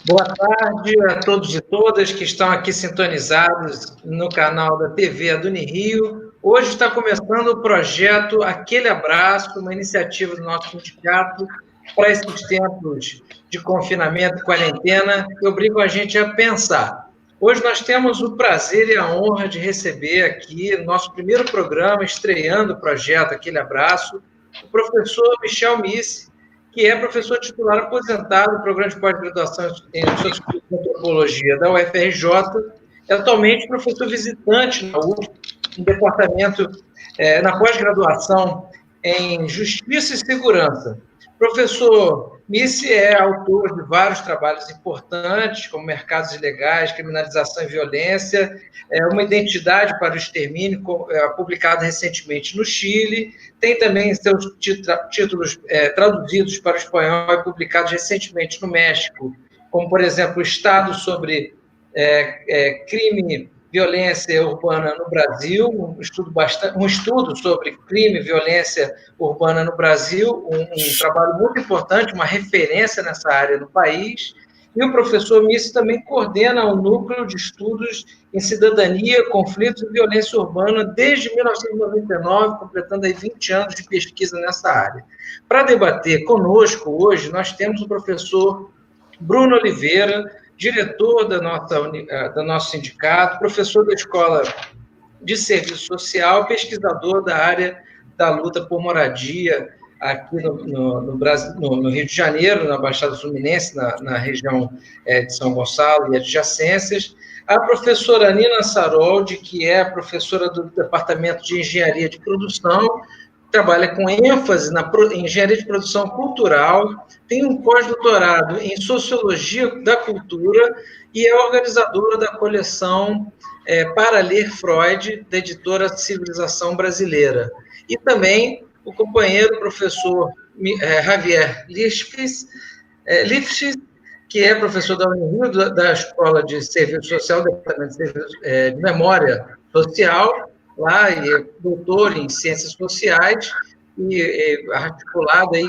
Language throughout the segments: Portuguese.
Boa tarde a todos e todas que estão aqui sintonizados no canal da TV da Unirio. Hoje está começando o projeto Aquele Abraço, uma iniciativa do nosso sindicato para esses tempos de confinamento e quarentena que obrigam a gente a pensar. Hoje nós temos o prazer e a honra de receber aqui no nosso primeiro programa, estreando o projeto Aquele Abraço, o professor Michel Missi, que é professor titular aposentado do programa de pós-graduação em Sociologia e Antropologia da UFRJ, é atualmente professor visitante na UF, no departamento, na pós-graduação em Justiça e Segurança. Professor Missi é autor de vários trabalhos importantes, como Mercados Ilegais, Criminalização e Violência, Uma Identidade para o Extermínio, publicado recentemente no Chile. Tem também seus títulos traduzidos para o espanhol e publicados recentemente no México, como, por exemplo, o Estado sobre crime e violência urbana no Brasil, um estudo sobre crime e violência urbana no Brasil, um trabalho muito importante, uma referência nessa área no país. E o professor Missi também coordena o Núcleo de Estudos em Cidadania, Conflitos e Violência Urbana desde 1999, completando aí 20 anos de pesquisa nessa área. Para debater conosco hoje, nós temos o professor Bruno Oliveira, diretor do nosso sindicato, professor da Escola de Serviço Social, pesquisador da área da luta por moradia aqui no Brasil, no Rio de Janeiro, na Baixada Fluminense, na região de São Gonçalo e adjacências. A professora Nina Saroldi, que é professora do Departamento de Engenharia de Produção, trabalha com ênfase em engenharia de produção cultural, tem um pós-doutorado em sociologia da cultura e é organizadora da coleção Para Ler Freud, da editora Civilização Brasileira. E também o companheiro professor Javier Lifshitz, que é professor da Unirio, da Escola de Serviço Social, do Departamento de Memória Social, lá, e é doutor em Ciências Sociais, e articulado aí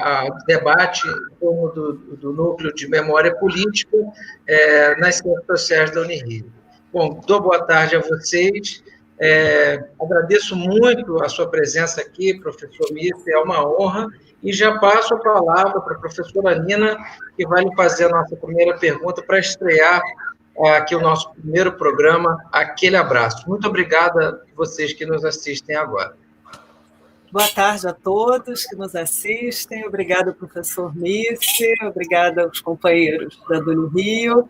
a debate do Núcleo de Memória Política nas Ciências Sociais da Unirio. Bom, boa tarde a vocês. Agradeço muito a sua presença aqui, professor Missi, é uma honra, e já passo a palavra para a professora Nina, que vai lhe fazer a nossa primeira pergunta para estrear aqui o nosso primeiro programa, Aquele Abraço. Muito obrigada a vocês que nos assistem agora. Boa tarde a todos que nos assistem. Obrigada, professor Missi. Obrigada aos companheiros da Unirio.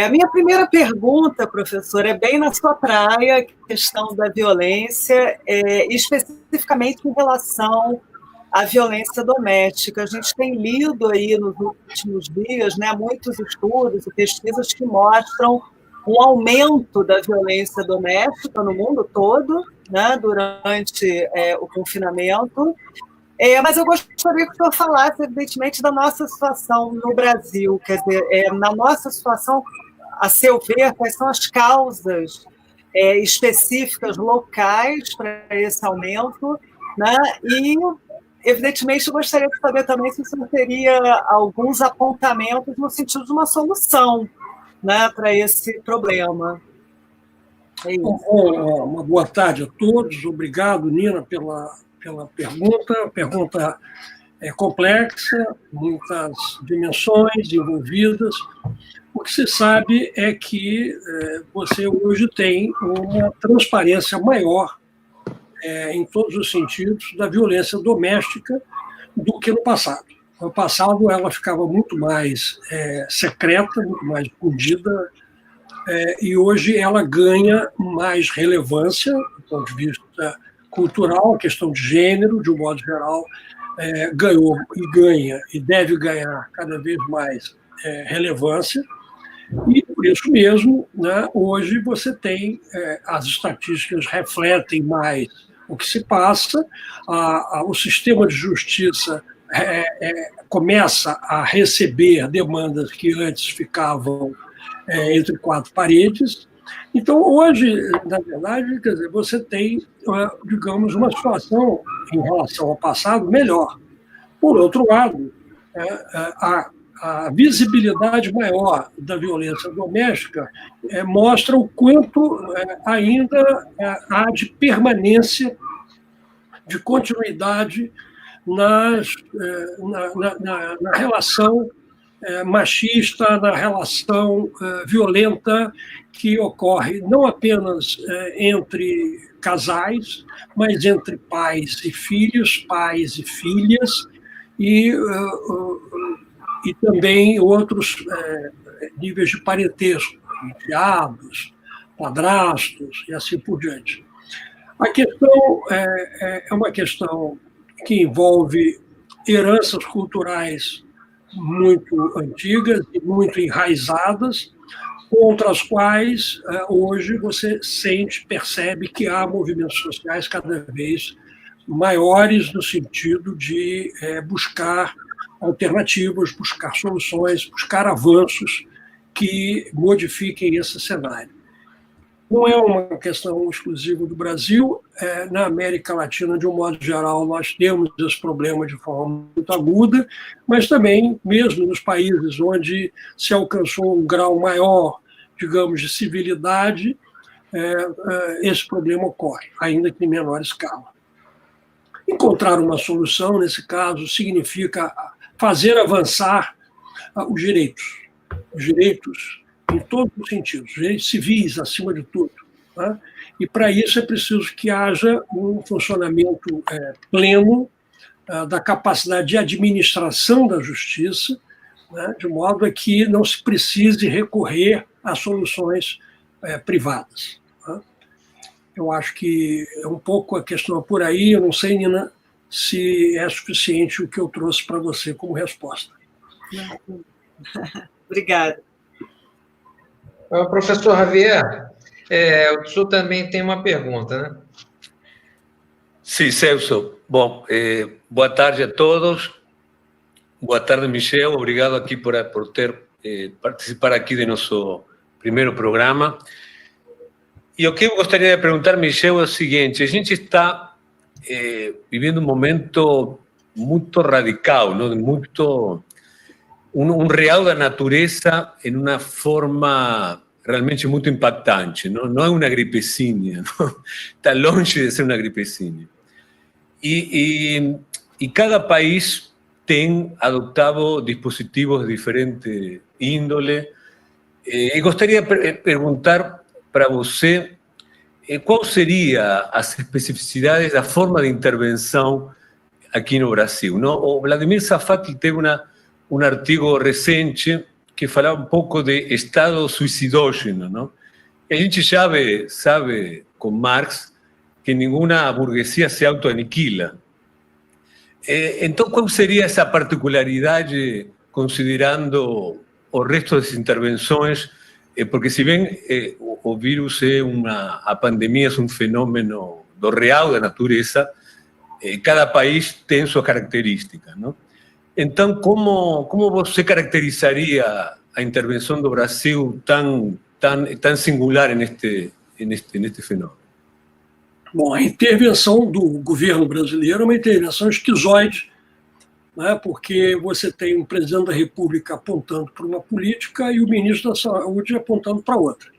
A minha primeira pergunta, professor, é bem na sua praia, a questão da violência, especificamente em relação à violência doméstica. A gente tem lido aí nos últimos dias, né, muitos estudos e pesquisas que mostram um aumento da violência doméstica no mundo todo, né, durante o confinamento. Mas eu gostaria que o senhor falasse, evidentemente, da nossa situação no Brasil. Quer dizer, na nossa situação, a seu ver, quais são as causas específicas, locais, para esse aumento, né? E, evidentemente, eu gostaria de saber também se o senhor teria alguns apontamentos no sentido de uma solução, né, para esse problema. Uma boa tarde a todos. Obrigado, Nina, pela pergunta. A pergunta é complexa, muitas dimensões envolvidas. O que se sabe é que você hoje tem uma transparência maior em todos os sentidos da violência doméstica do que no passado. No passado, ela ficava muito mais secreta, muito mais escondida, e hoje ela ganha mais relevância, do ponto de vista cultural, a questão de gênero, de um modo geral, ganhou e ganha e deve ganhar cada vez mais relevância. E, por isso mesmo, né, hoje você tem, as estatísticas refletem mais o que se passa, o sistema de justiça começa a receber demandas que antes ficavam entre quatro paredes. Então, hoje, na verdade, quer dizer, você tem, digamos, uma situação em relação ao passado melhor. Por outro lado, a visibilidade maior da violência doméstica mostra o quanto ainda há de permanência, de continuidade na relação machista, na relação violenta que ocorre não apenas entre casais, mas entre pais e filhos, pais e filhas, e também outros níveis de parentesco, enteados, padrastos e assim por diante. A questão é uma questão que envolve heranças culturais muito antigas e muito enraizadas, contra as quais hoje você percebe que há movimentos sociais cada vez maiores no sentido de buscar alternativas, buscar soluções, buscar avanços que modifiquem esse cenário. Não é uma questão exclusiva do Brasil. Na América Latina, de um modo geral, nós temos esse problema de forma muito aguda, mas também, mesmo nos países onde se alcançou um grau maior, digamos, de civilidade, esse problema ocorre, ainda que em menor escala. Encontrar uma solução, nesse caso, significa fazer avançar os direitos em todos os sentidos, direitos civis, acima de tudo. Né? E, para isso, é preciso que haja um funcionamento pleno da capacidade de administração da justiça, né? De modo a que não se precise recorrer a soluções privadas. Né? Eu acho que é um pouco a questão por aí. Eu não sei, Nina, se é suficiente o que eu trouxe para você como resposta. Obrigada. Professor Javier, o senhor também tem uma pergunta, né? Sim, Celso. Bom, boa tarde a todos. Boa tarde, Michel. Obrigado aqui por participar aqui de nosso primeiro programa. E o que eu gostaria de perguntar, Michel, é o seguinte: a gente está vivendo um momento muito radical, não? Muito um real da natureza em uma forma realmente muito impactante. Não é uma gripezinha, não? Está longe de ser uma gripezinha. E cada país tem adoptado dispositivos de diferente índole. E gostaria de perguntar para você quais seriam as especificidades da forma de intervenção aqui no Brasil. Não? O Vladimir Zafati teve um artigo recente que falava um pouco de estado suicidógeno, não? E a gente sabe com Marx que nenhuma burguesia se autoaniquila. Então, qual seria essa particularidade considerando o resto das intervenções? Porque se bem o vírus a pandemia é um fenômeno do real da natureza, cada país tem suas características, não? Então, como você caracterizaria a intervenção do Brasil tão singular neste fenômeno? Bom, a intervenção do governo brasileiro é uma intervenção esquizoide, né? Porque você tem um presidente da República apontando para uma política e o ministro da Saúde apontando para outra.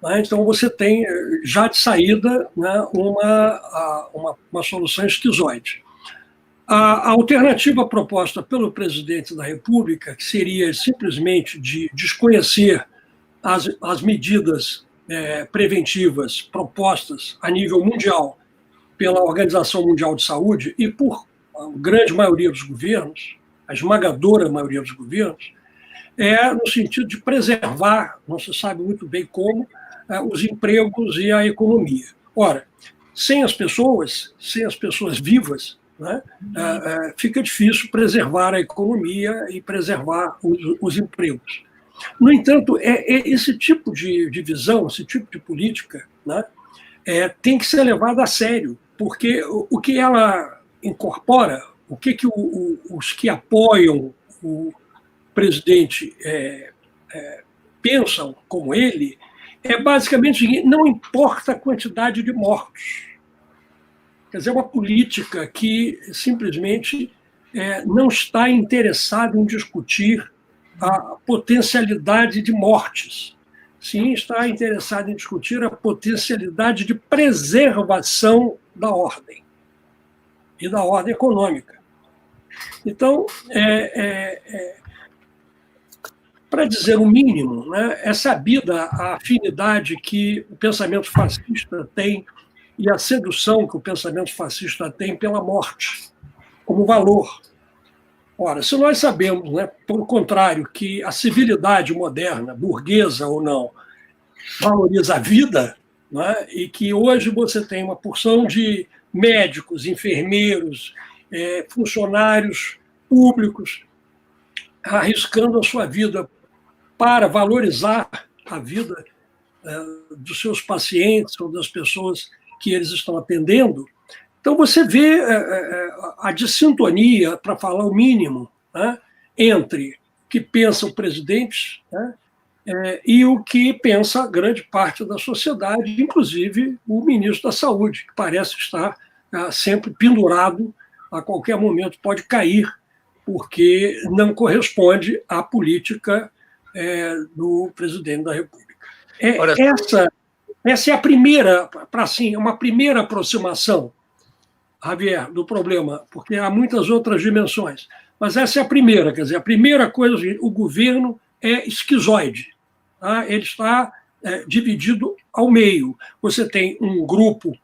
Né? Então, você tem, já de saída, né, uma solução esquizoide. A alternativa proposta pelo presidente da República, que seria simplesmente de desconhecer as medidas preventivas propostas a nível mundial pela Organização Mundial de Saúde e por a grande maioria dos governos, a esmagadora maioria dos governos, no sentido de preservar, não se sabe muito bem como, os empregos e a economia. Ora, sem as pessoas vivas, né, fica difícil preservar a economia e preservar os empregos. No entanto, esse tipo de visão, esse tipo de política, né, tem que ser levada a sério, porque o que ela incorpora, o que os que apoiam o presidente pensam como ele, é basicamente o seguinte: não importa a quantidade de mortos. Quer dizer, é uma política que simplesmente não está interessada em discutir a potencialidade de mortes. Sim, está interessado em discutir a potencialidade de preservação da ordem e da ordem econômica. Então, para dizer o mínimo, né, é sabida a afinidade que o pensamento fascista tem e a sedução que o pensamento fascista tem pela morte, como valor. Ora, se nós sabemos, né, pelo contrário, que a civilidade moderna, burguesa ou não, valoriza a vida, né, e que hoje você tem uma porção de médicos, enfermeiros, funcionários públicos arriscando a sua vida para valorizar a vida dos seus pacientes ou das pessoas que eles estão atendendo. Então, você vê a dissintonia, para falar o mínimo, né, entre o que pensa o presidente, né, e o que pensa a grande parte da sociedade, inclusive o ministro da Saúde, que parece estar sempre pendurado, a qualquer momento pode cair, porque não corresponde à política do presidente da República. Essa é a primeira, uma primeira aproximação, Javier, do problema, porque há muitas outras dimensões. Mas essa é a primeira, quer dizer, a primeira coisa, o governo é esquizoide. Tá? Ele está dividido ao meio. Você tem um grupo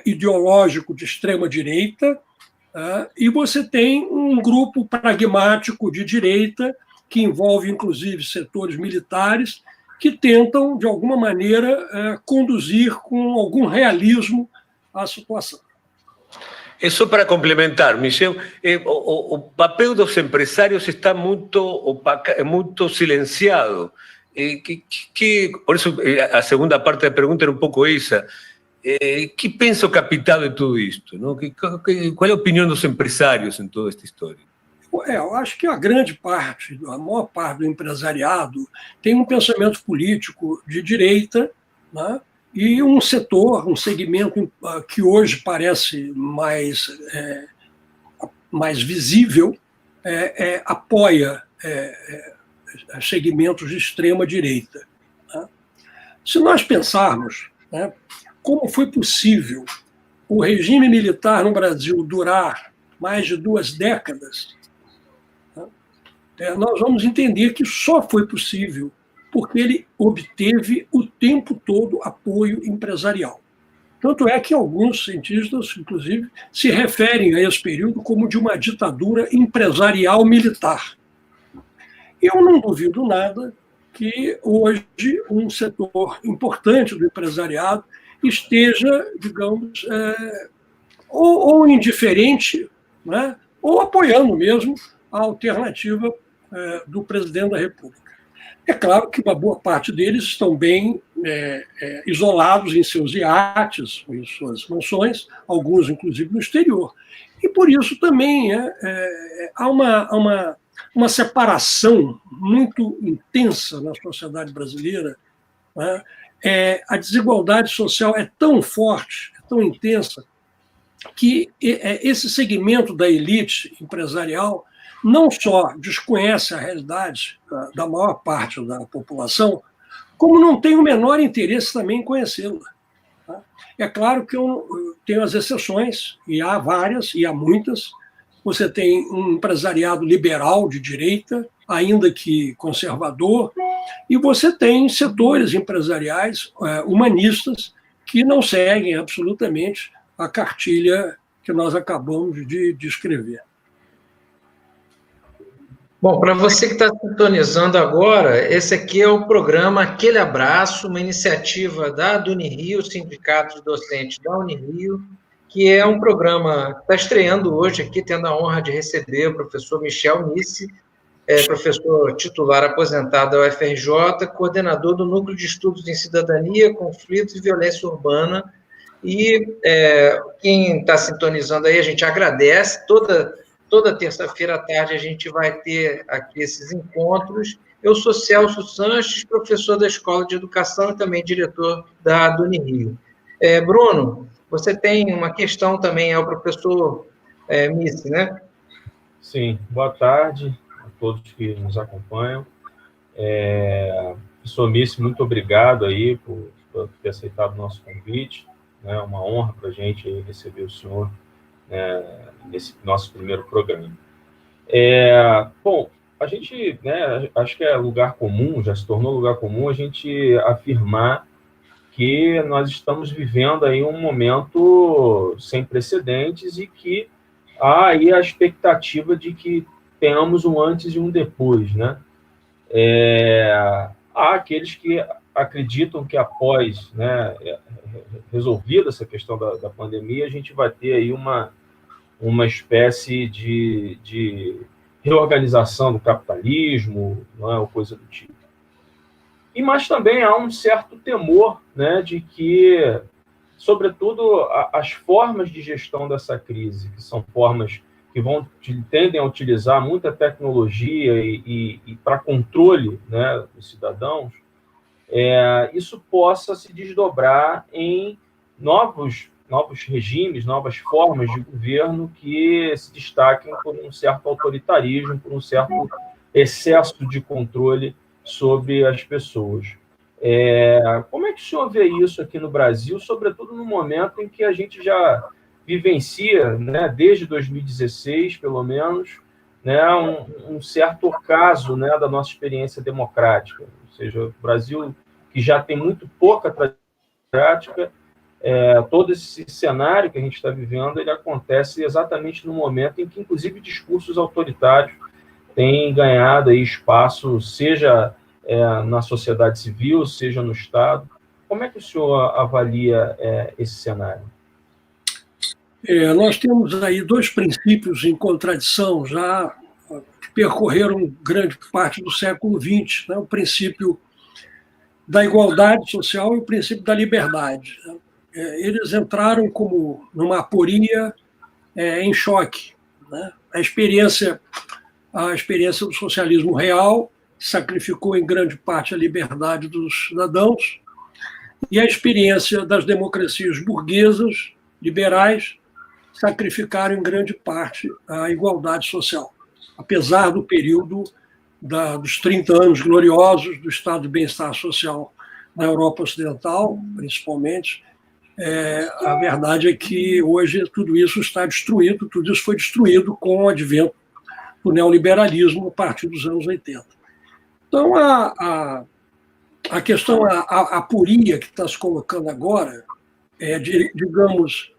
ideológico de extrema-direita e você tem um grupo pragmático de direita, que envolve, inclusive, setores militares, que tentam, de alguma maneira, conduzir com algum realismo a situação. Isso para complementar, Michel, o papel dos empresários está muito silenciado. Por isso, a segunda parte da pergunta era um pouco essa. Que pensa o capital de tudo isto? Não? Qual é a opinião dos empresários em toda esta história? Eu acho que a grande parte, a maior parte do empresariado tem um pensamento político de direita, né? E um setor, um segmento que hoje parece mais visível, apoia segmentos de extrema-direita. Né? Se nós pensarmos, né, como foi possível o regime militar no Brasil durar mais de 2 décadas, nós vamos entender que só foi possível porque ele obteve o tempo todo apoio empresarial. Tanto é que alguns cientistas, inclusive, se referem a esse período como de uma ditadura empresarial militar. Eu não duvido nada que hoje um setor importante do empresariado esteja, digamos, ou indiferente, né, ou apoiando mesmo a alternativa do presidente da República. É claro que uma boa parte deles estão bem isolados em seus iates, em suas mansões, alguns, inclusive, no exterior. E, por isso, também há uma separação muito intensa na sociedade brasileira. Né? A desigualdade social é tão forte, é tão intensa, que esse segmento da elite empresarial não só desconhece a realidade da maior parte da população, como não tem o menor interesse também em conhecê-la. É claro que eu tenho as exceções, e há várias, e há muitas. Você tem um empresariado liberal de direita, ainda que conservador, e você tem setores empresariais humanistas que não seguem absolutamente a cartilha que nós acabamos de descrever. Bom, para você que está sintonizando agora, esse aqui é o programa Aquele Abraço, uma iniciativa da Unirio, Sindicato de Docentes da Unirio, que é um programa que está estreando hoje aqui, tendo a honra de receber o professor Michel Nissi, professor titular aposentado da UFRJ, coordenador do Núcleo de Estudos em Cidadania, Conflitos e Violência Urbana. E quem está sintonizando aí, a gente agradece. Toda terça-feira à tarde a gente vai ter aqui esses encontros. Eu sou Celso Sanches, professor da Escola de Educação e também diretor da Unirio. Bruno, você tem uma questão também ao professor Nissi, né? Sim, boa tarde a todos que nos acompanham. Professor Mício, muito obrigado aí por ter aceitado o nosso convite. É uma honra para a gente aí receber o senhor nesse nosso primeiro programa. Bom, a gente, acho que é lugar comum, já se tornou lugar comum a gente afirmar que nós estamos vivendo aí um momento sem precedentes e que há aí a expectativa de que tenhamos um antes e um depois, né? Há aqueles que acreditam que após, resolvida essa questão da pandemia, a gente vai ter aí uma espécie de reorganização do capitalismo, não é, ou coisa do tipo. Mas também há um certo temor, de que, sobretudo, as formas de gestão dessa crise, que são formas que tendem a utilizar muita tecnologia e para controle, dos cidadãos, isso possa se desdobrar em novos regimes, novas formas de governo que se destaquem por um certo autoritarismo, por um certo excesso de controle sobre as pessoas. Como é que o senhor vê isso aqui no Brasil, sobretudo no momento em que a gente já vivencia, desde 2016, pelo menos, um certo ocaso da nossa experiência democrática? Ou seja, o Brasil, que já tem muito pouca prática, todo esse cenário que a gente está vivendo, ele acontece exatamente no momento em que, inclusive, discursos autoritários têm ganhado aí espaço, seja na sociedade civil, seja no Estado. Como é que o senhor avalia esse cenário? Nós temos aí dois princípios em contradição já que percorreram grande parte do século XX, o princípio da igualdade social e o princípio da liberdade. Eles entraram como numa aporia em choque. A experiência do socialismo real sacrificou em grande parte a liberdade dos cidadãos, e a experiência das democracias burguesas, liberais, sacrificaram em grande parte a igualdade social, apesar do período dos 30 anos gloriosos do estado de bem-estar social na Europa Ocidental, principalmente. A verdade é que hoje tudo isso está destruído, tudo isso foi destruído com o advento do neoliberalismo a partir dos anos 80. Então, a questão, a aporia que está se colocando agora, digamos,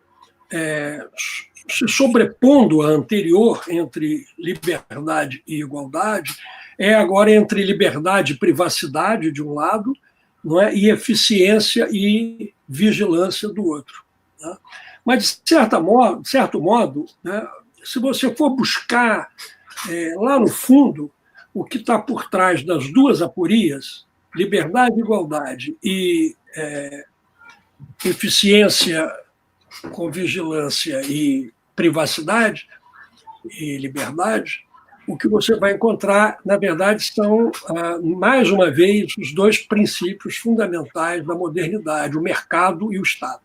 se sobrepondo à anterior entre liberdade e igualdade, agora entre liberdade e privacidade, de um lado, e eficiência e vigilância do outro. Mas, de certo modo, se você for buscar lá no fundo o que está por trás das duas aporias, liberdade e igualdade, e eficiência com vigilância e privacidade e liberdade, o que você vai encontrar, na verdade, são, mais uma vez, os dois princípios fundamentais da modernidade, o mercado e o Estado.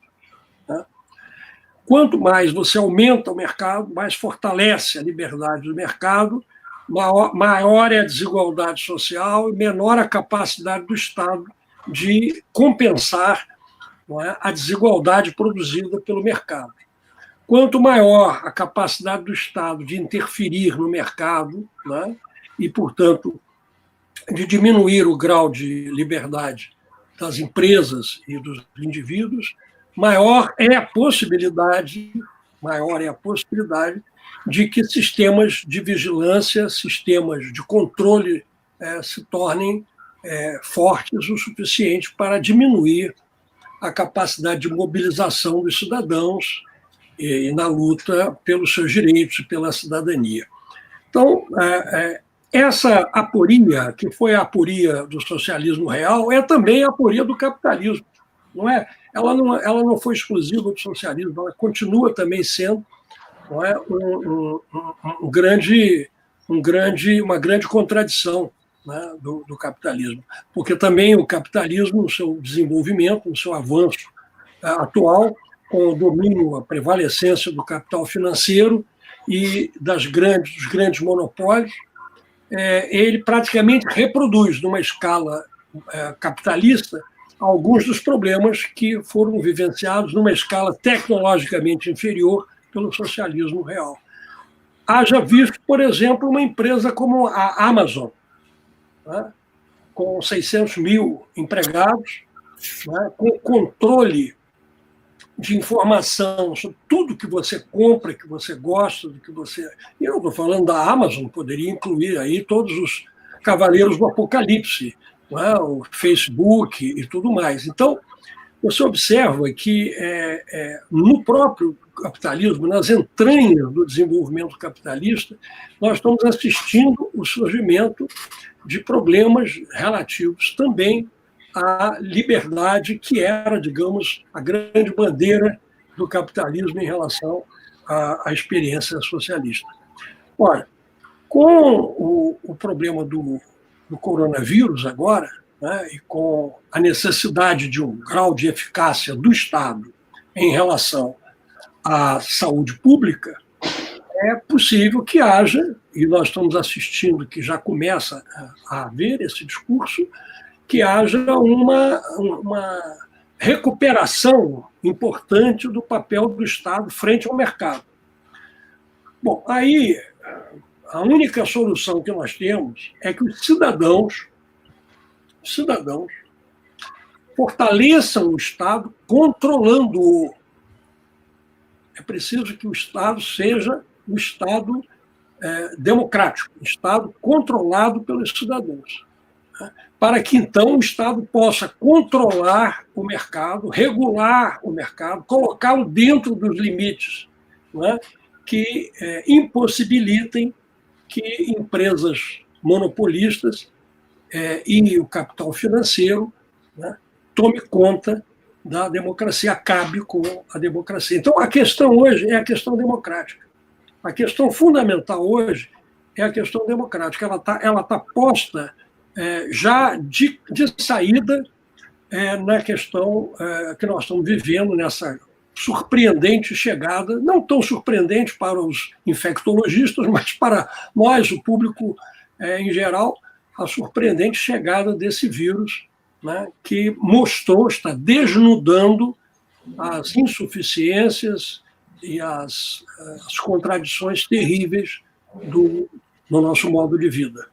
Quanto mais você aumenta o mercado, mais fortalece a liberdade do mercado, maior é a desigualdade social e menor a capacidade do Estado de compensar a desigualdade produzida pelo mercado. Quanto maior a capacidade do Estado de interferir no mercado, e, portanto, de diminuir o grau de liberdade das empresas e dos indivíduos, maior é a possibilidade de que sistemas de vigilância, sistemas de controle se tornem fortes o suficiente para diminuir a capacidade de mobilização dos cidadãos e na luta pelos seus direitos e pela cidadania. Então, essa aporia, que foi a aporia do socialismo real, é também a aporia do capitalismo. Não é? Ela não foi exclusiva do socialismo, ela continua também sendo uma grande contradição do capitalismo, porque também o capitalismo, no seu desenvolvimento, no seu avanço atual, com o domínio, a prevalecência do capital financeiro e dos grandes monopólios, ele praticamente reproduz, numa escala capitalista, alguns dos problemas que foram vivenciados numa escala tecnologicamente inferior pelo socialismo real. Haja visto, por exemplo, uma empresa como a Amazon, né, com 600 mil empregados, né, com controle de informação sobre tudo que você compra, que você gosta, do que você... E eu estou falando da Amazon, poderia incluir aí todos os cavaleiros do Apocalipse, né, o Facebook e tudo mais. Então, você observa que no próprio capitalismo, nas entranhas do desenvolvimento capitalista, nós estamos assistindo o surgimento de problemas relativos também à liberdade, que era, digamos, a grande bandeira do capitalismo em relação à experiência socialista. Olha, com o problema do coronavírus agora, né, e com a necessidade de um grau de eficácia do Estado em relação à saúde pública, é possível que haja, e nós estamos assistindo que já começa a haver esse discurso, que haja uma recuperação importante do papel do Estado frente ao mercado. Bom, aí a única solução que nós temos é que os cidadãos fortaleçam o Estado controlando-o. É preciso que o Estado seja um Estado democrático, um Estado controlado pelos cidadãos, né? Para que, então, o Estado possa controlar o mercado, regular o mercado, colocá-lo dentro dos limites, né, que impossibilitem que empresas monopolistas e o capital financeiro, né, tome conta da democracia, acabe com a democracia. Então, a questão hoje é a questão democrática. A questão fundamental hoje é a questão democrática. Ela tá posta já de saída na questão que nós estamos vivendo, nessa surpreendente chegada, não tão surpreendente para os infectologistas, mas para nós, o público em geral, a surpreendente chegada desse vírus, né, que está desnudando as insuficiências e as contradições terríveis do nosso modo de vida.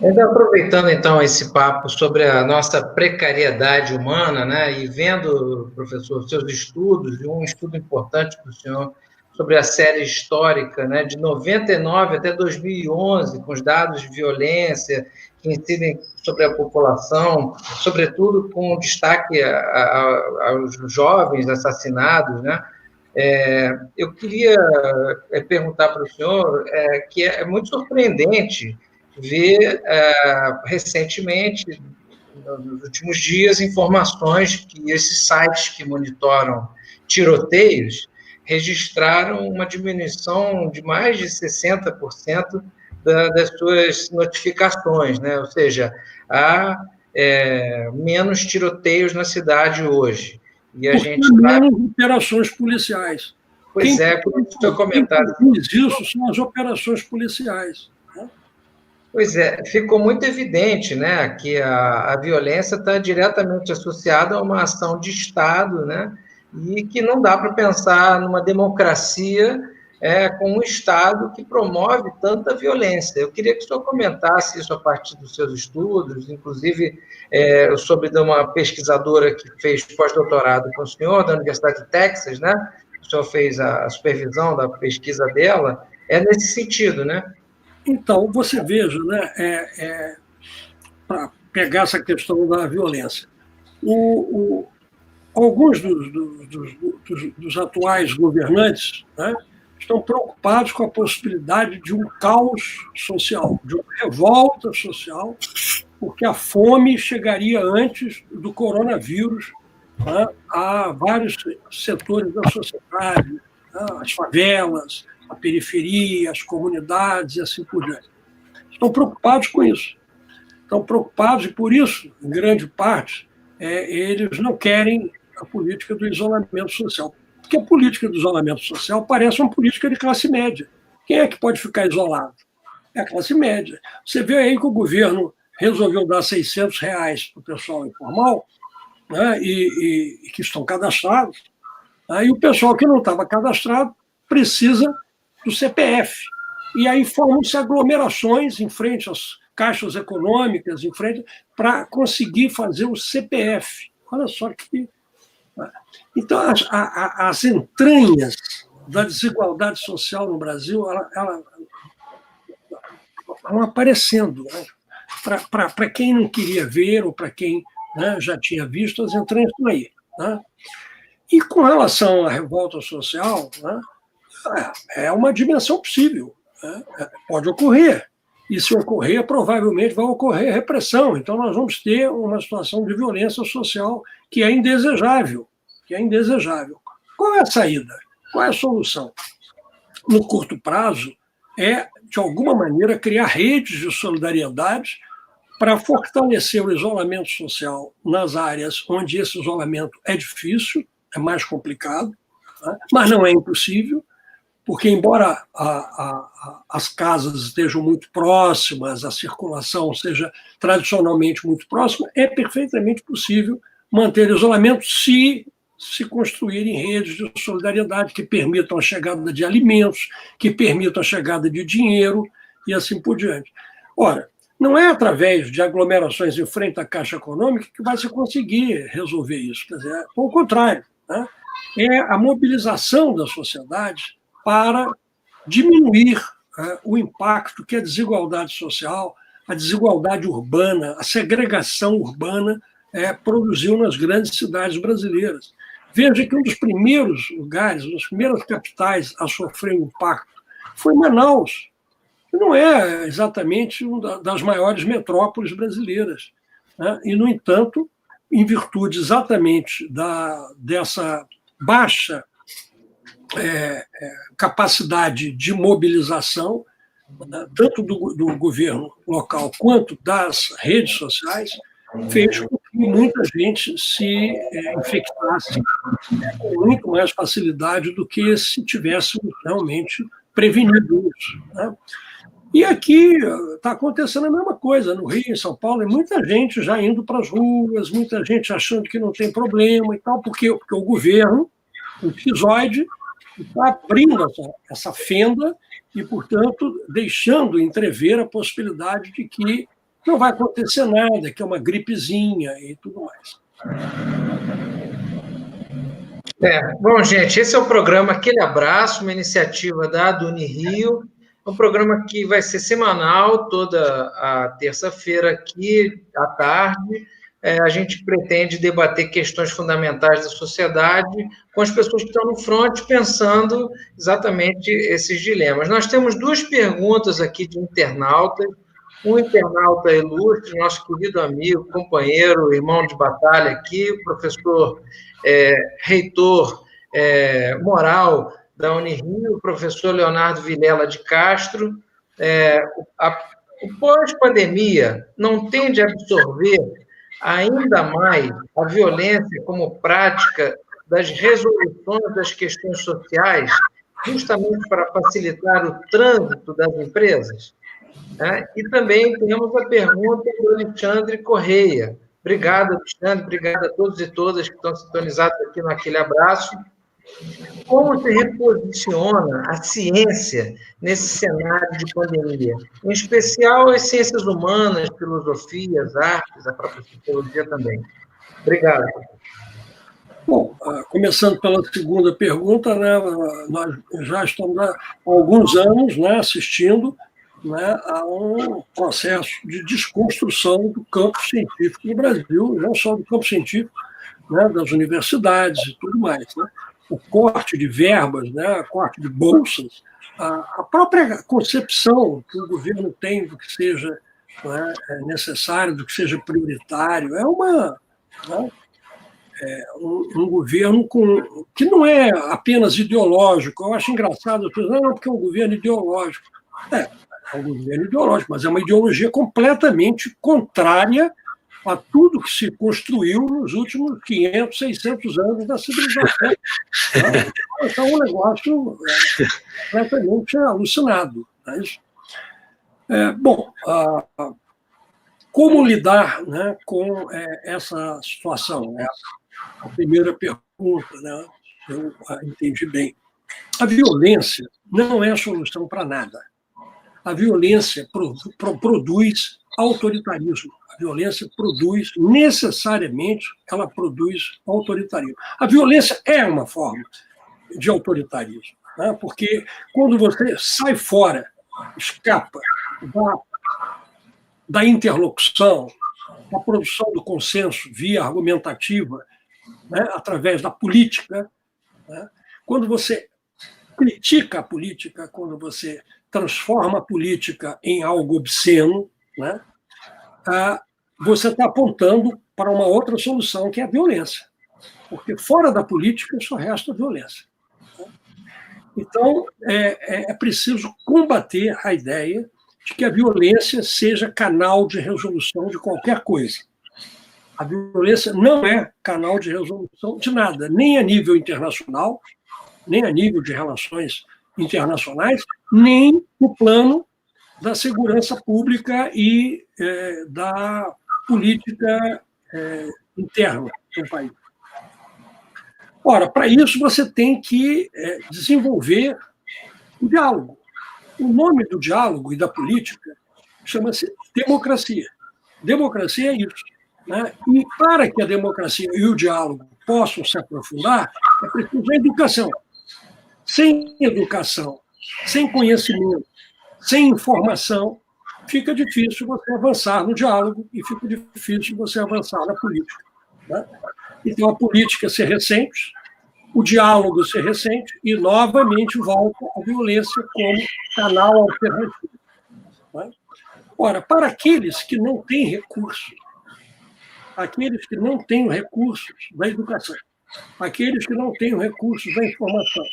Ainda aproveitando, então, esse papo sobre a nossa precariedade humana, né, e vendo, professor, seus estudos, e um estudo importante para o senhor sobre a série histórica, né, de 99 até 2011, com os dados de violência que incidem sobre a população, sobretudo com destaque aos jovens assassinados, né? Eu queria perguntar para o senhor que é muito surpreendente ver recentemente, nos últimos dias, informações que esses sites que monitoram tiroteios registraram uma diminuição de mais de 60% das suas notificações, né? Ou seja, há menos tiroteios na cidade hoje. E a gente menos operações policiais. Pois como o seu comentário. Isso são as operações policiais. Né? Pois ficou muito evidente, né, que a violência está diretamente associada a uma ação de Estado, né, e que não dá para pensar numa democracia com um Estado que promove tanta violência. Eu queria que o senhor comentasse isso a partir dos seus estudos, inclusive sobre uma pesquisadora que fez pós-doutorado com o senhor, da Universidade de Texas, né? O senhor fez a supervisão da pesquisa dela, nesse sentido, né? Então, você veja, né, para pegar essa questão da violência, alguns dos atuais governantes, né, estão preocupados com a possibilidade de um caos social, de uma revolta social, porque a fome chegaria antes do coronavírus, né, a vários setores da sociedade, né, as favelas, a periferia, as comunidades e assim por diante. Estão preocupados com isso. Estão preocupados e, por isso, em grande parte, eles não querem a política do isolamento social. Porque a política do isolamento social parece uma política de classe média. Quem é que pode ficar isolado? É a classe média. Você vê aí que o governo resolveu dar R$600 para o pessoal informal, né, e que estão cadastrados, né, e o pessoal que não estava cadastrado precisa do CPF. E aí formam-se aglomerações em frente às caixas econômicas, em frente, para conseguir fazer o CPF. Olha só que... Então, as entranhas da desigualdade social no Brasil ela vão aparecendo, né? Para quem não queria ver ou para quem, né, já tinha visto, as entranhas estão aí, né? E com relação à revolta social, né, é uma dimensão possível, né? Pode ocorrer. E se ocorrer, provavelmente vai ocorrer repressão. Então, nós vamos ter uma situação de violência social que é indesejável. Qual é a saída? Qual é a solução? No curto prazo, é, de alguma maneira, criar redes de solidariedade para fortalecer o isolamento social nas áreas onde esse isolamento é difícil, é mais complicado, né? Mas não é impossível, porque, embora as casas estejam muito próximas, a circulação seja tradicionalmente muito próxima, é perfeitamente possível manter isolamento se construírem redes de solidariedade que permitam a chegada de alimentos, que permitam a chegada de dinheiro e assim por diante. Ora, não é através de aglomerações em frente à Caixa Econômica que vai se conseguir resolver isso. Quer dizer, ao contrário, né? É a mobilização da sociedade para diminuir o impacto que a desigualdade social, a desigualdade urbana, a segregação urbana produziu nas grandes cidades brasileiras. Veja que um dos primeiros lugares, uma das primeiras capitais a sofrer o impacto foi Manaus, que não é exatamente uma das maiores metrópoles brasileiras, né? E, no entanto, em virtude exatamente dessa baixa capacidade de mobilização, tanto do governo local quanto das redes sociais, fez com que muita gente se infectasse com muito mais facilidade do que se tivéssemos realmente prevenido isso, né? E aqui está acontecendo a mesma coisa, no Rio, em São Paulo, muita gente já indo para as ruas, muita gente achando que não tem problema e tal, porque o governo, o esquizoide, está abrindo essa fenda e, portanto, deixando entrever a possibilidade de que não vai acontecer nada, que é uma gripezinha e tudo mais. Bom, gente, esse é o programa Aquele Abraço, uma iniciativa da Unirio, um programa que vai ser semanal, toda a terça-feira aqui à tarde. A gente pretende debater questões fundamentais da sociedade com as pessoas que estão no front, pensando exatamente esses dilemas. Nós temos duas perguntas aqui de internautas. Um internauta ilustre, nosso querido amigo, companheiro, irmão de batalha aqui, o professor reitor moral da Unirio, o professor Leonardo Vilela de Castro. O pós-pandemia não tende a absorver ainda mais a violência como prática das resoluções das questões sociais, justamente para facilitar o trânsito das empresas? E também temos a pergunta do Alexandre Correia. Obrigado, Alexandre, obrigado a todos e todas que estão sintonizados aqui no Aquele Abraço. Como se reposiciona a ciência nesse cenário de pandemia? Em especial as ciências humanas, filosofias, artes, a própria psicologia também. Obrigado. Bom, começando pela segunda pergunta, né, nós já estamos há alguns anos, né, assistindo, né, a um processo de desconstrução do campo científico no Brasil, não só do campo científico, né, das universidades e tudo mais, né? O corte de verbas, né, o corte de bolsas, a própria concepção que o governo tem do que seja, né, necessário, do que seja prioritário, um governo que não é apenas ideológico. Eu acho engraçado as pessoas, não, porque é um governo ideológico. É um governo ideológico, mas é uma ideologia completamente contrária a tudo que se construiu nos últimos 500, 600 anos da civilização. Então, é um negócio completamente alucinado. Não é isso? Bom, como lidar, né, com essa situação? É a primeira pergunta, né? Eu entendi bem. A violência não é a solução para nada. A violência produz autoritarismo. A violência produz, necessariamente, ela produz autoritarismo. A violência é uma forma de autoritarismo, né? Porque quando você sai fora, escapa da interlocução, da produção do consenso via argumentativa, né, através da política, né, quando você critica a política, quando você transforma a política em algo obsceno, né, você está apontando para uma outra solução, que é a violência. Porque fora da política só resta violência. Então, é preciso combater a ideia de que a violência seja canal de resolução de qualquer coisa. A violência não é canal de resolução de nada, nem a nível internacional, nem a nível de relações internacionais, nem no plano da segurança pública e da política interna do país. Ora, para isso você tem que desenvolver o diálogo. O nome do diálogo e da política chama-se democracia. Democracia é isso, né? E para que a democracia e o diálogo possam se aprofundar, é preciso a educação. Sem educação, sem conhecimento, sem informação, fica difícil você avançar no diálogo e fica difícil você avançar na política, né? Então, a política ser recente, o diálogo ser recente e, novamente, volta a violência como canal alternativo, né? Ora, para aqueles que não têm recursos, aqueles que não têm recursos da educação, aqueles que não têm recursos da informação,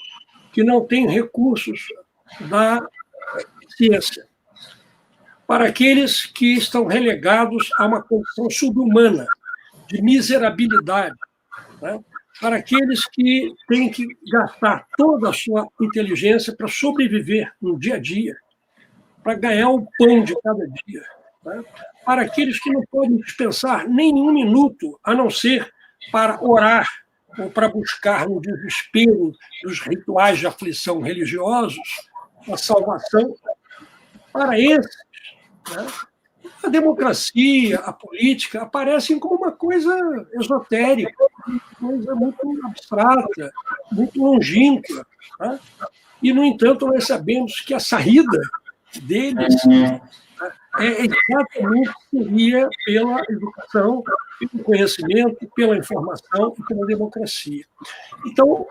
que não têm recursos da ciência, para aqueles que estão relegados a uma condição subhumana, de miserabilidade, né? Para aqueles que têm que gastar toda a sua inteligência para sobreviver no dia a dia, para ganhar o pão de cada dia, né? Para aqueles que não podem dispensar nem um minuto, a não ser para orar ou para buscar no desespero dos rituais de aflição religiosos a salvação. Para esses, né, a democracia, a política aparecem como uma coisa esotérica, uma coisa muito abstrata, muito longínqua, né? E, no entanto, nós sabemos que a saída deles exatamente seria pela educação, pelo conhecimento, pela informação e pela democracia. Então,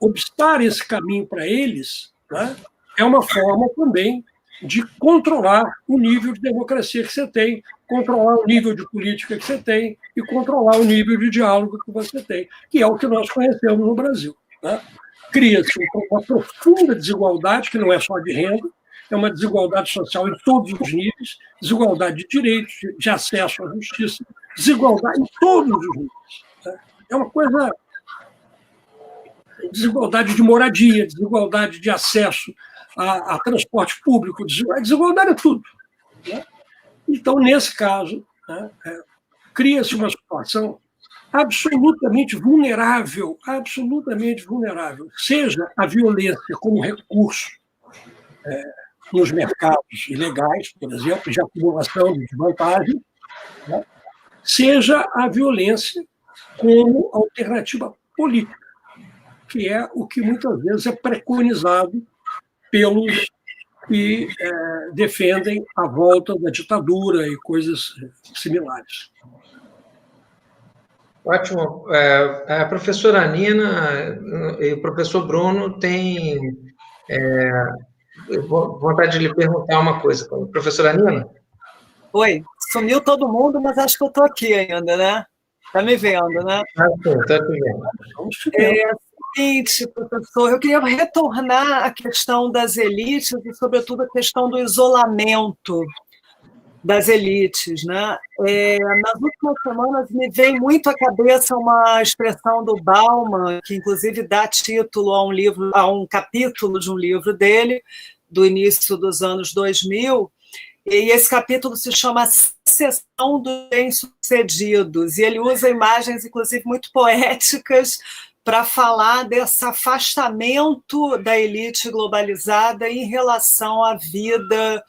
obstar esse caminho para eles, né, é uma forma também de controlar o nível de democracia que você tem, controlar o nível de política que você tem e controlar o nível de diálogo que você tem, que é o que nós conhecemos no Brasil, né? Cria-se uma profunda desigualdade, que não é só de renda, é uma desigualdade social em todos os níveis, desigualdade de direitos, de acesso à justiça, desigualdade em todos os níveis. É uma coisa... Desigualdade de moradia, desigualdade de acesso a transporte público, desigualdade é tudo, né? Então, nesse caso, né, cria-se uma situação absolutamente vulnerável, seja a violência como recurso nos mercados ilegais, por exemplo, de acumulação de desvantagem, né, seja a violência como alternativa política, que é o que muitas vezes é preconizado pelos que defendem a volta da ditadura e coisas similares. Ótimo. A professora Nina e o professor Bruno têm vontade de lhe perguntar uma coisa. Professora Nina? Oi, sumiu todo mundo, mas acho que eu estou aqui ainda, né? Está me vendo, né? Está te vendo. Seguinte, professor, eu queria retornar à questão das elites e, sobretudo, a questão do isolamento das elites, né? Nas últimas semanas me vem muito à cabeça uma expressão do Bauman, que inclusive dá título a um livro, a um capítulo de um livro dele, do início dos anos 2000, e esse capítulo se chama Seção dos Bem-Sucedidos, e ele usa imagens, inclusive, muito poéticas para falar desse afastamento da elite globalizada em relação à vida,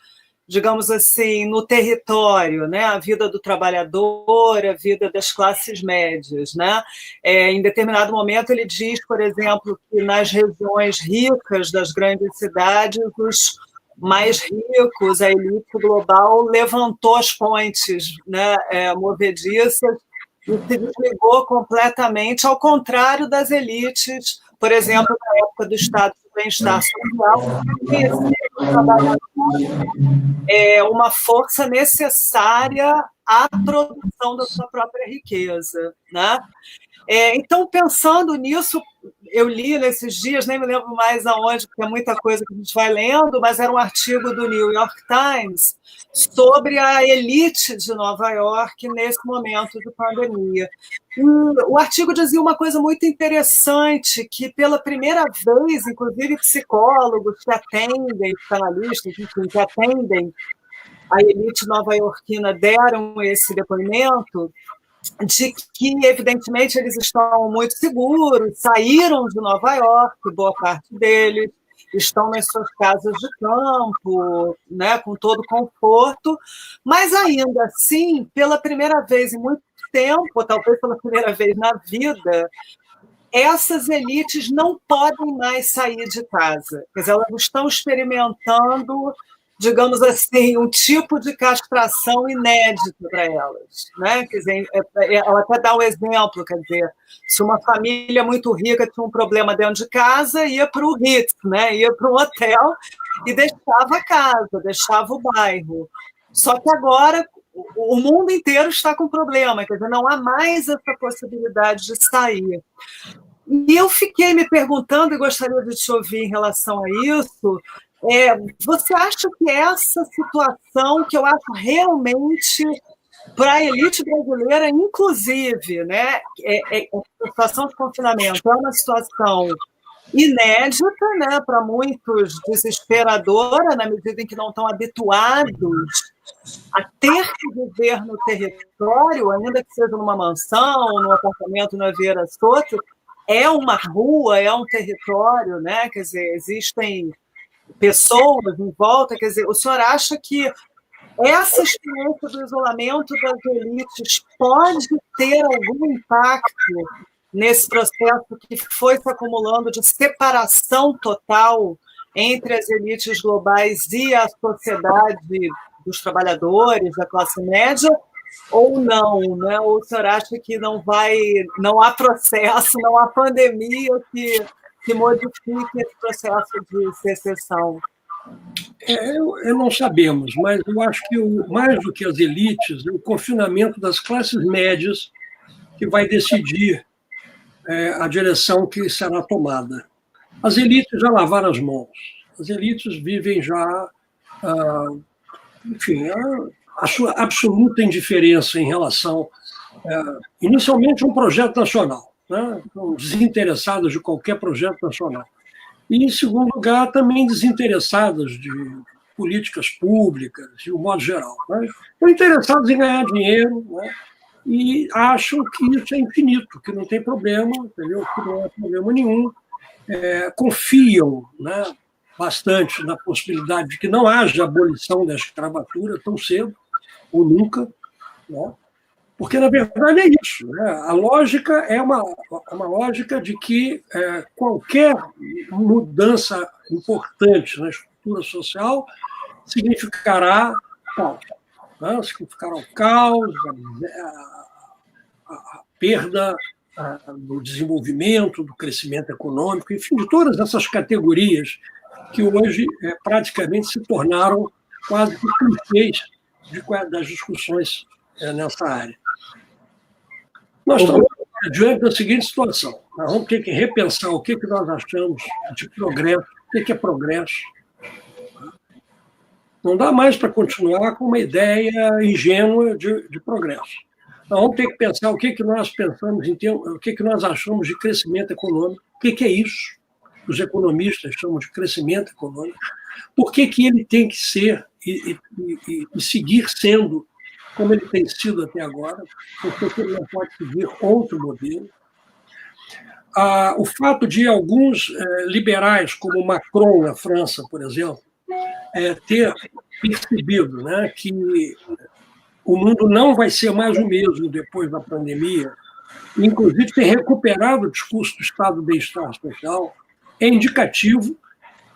digamos assim, no território, né? A vida do trabalhador, a vida das classes médias, né? Em determinado momento ele diz, por exemplo, que nas regiões ricas das grandes cidades, os mais ricos, a elite global levantou as pontes, né, movediças e se desligou completamente, ao contrário das elites, por exemplo, na época do Estado de Bem-Estar Social, que reconhecia o trabalhador uma força necessária à produção da sua própria riqueza, né? Então, pensando nisso, eu li nesses dias, nem me lembro mais aonde, porque é muita coisa que a gente vai lendo, mas era um artigo do New York Times sobre a elite de Nova York nesse momento de pandemia. E o artigo dizia uma coisa muito interessante, que pela primeira vez, inclusive psicólogos que atendem, psicanalistas, enfim, que atendem a elite nova-iorquina deram esse depoimento, de que, evidentemente, eles estão muito seguros, saíram de Nova York, boa parte deles, estão nas suas casas de campo, né, com todo conforto, mas ainda assim, pela primeira vez em muito tempo, talvez pela primeira vez na vida, essas elites não podem mais sair de casa. Quer dizer, elas estão experimentando, digamos assim, um tipo de castração inédito para elas, né? Quer dizer, ela até dá um exemplo, quer dizer, se uma família muito rica tinha um problema dentro de casa, ia para o Ritz, né? Ia para um hotel e deixava a casa, deixava o bairro. Só que agora o mundo inteiro está com problema, quer dizer, não há mais essa possibilidade de sair. E eu fiquei me perguntando, e gostaria de te ouvir em relação a isso, você acha que essa situação, que eu acho realmente, para a elite brasileira, inclusive, né, a situação de confinamento é uma situação inédita, né, para muitos desesperadora, na medida em que não estão habituados a ter que viver no território, ainda que seja numa mansão, num apartamento na Vieira Soto, é uma rua, é um território, né, quer dizer, existem pessoas em volta, quer dizer, o senhor acha que essa experiência do isolamento das elites pode ter algum impacto nesse processo que foi se acumulando de separação total entre as elites globais e a sociedade dos trabalhadores, da classe média, ou não, né? Ou o senhor acha que não há processo, não há pandemia que modifique esse processo de secessão? Não sabemos, mas eu acho que mais do que as elites, é o confinamento das classes médias que vai decidir a direção que será tomada. As elites já lavaram as mãos, as elites vivem já, enfim, a sua absoluta indiferença em relação, inicialmente, a um projeto nacional, né? Desinteressadas de qualquer projeto nacional. E, em segundo lugar, também desinteressadas de políticas públicas, de um modo geral. Né? Estão interessados em ganhar dinheiro, né? E acham que isso é infinito, que não tem problema, entendeu? Que não é problema nenhum. Confiam, né, bastante na possibilidade de que não haja abolição da escravatura tão cedo, ou nunca, né? Porque, na verdade, é isso. Né? A lógica é uma lógica de que qualquer mudança importante na estrutura social significará caos. Né? Significará o caos, a perda do desenvolvimento, do crescimento econômico, enfim, de todas essas categorias que hoje praticamente se tornaram quase que clichês das discussões nessa área. Nós estamos diante da seguinte situação. Nós vamos ter que repensar o que nós achamos de progresso, o que é progresso. Não dá mais para continuar com uma ideia ingênua de progresso. Nós vamos ter que pensar o que nós pensamos, o que nós achamos de crescimento econômico, o que é isso. Os economistas chamam de crescimento econômico. Por que ele tem que ser e seguir sendo como ele tem sido até agora? Por que ele não pode seguir outro modelo? O fato de alguns liberais, como Macron na França, por exemplo, ter percebido, né, que o mundo não vai ser mais o mesmo depois da pandemia, inclusive ter recuperado o discurso do estado de bem-estar social, é indicativo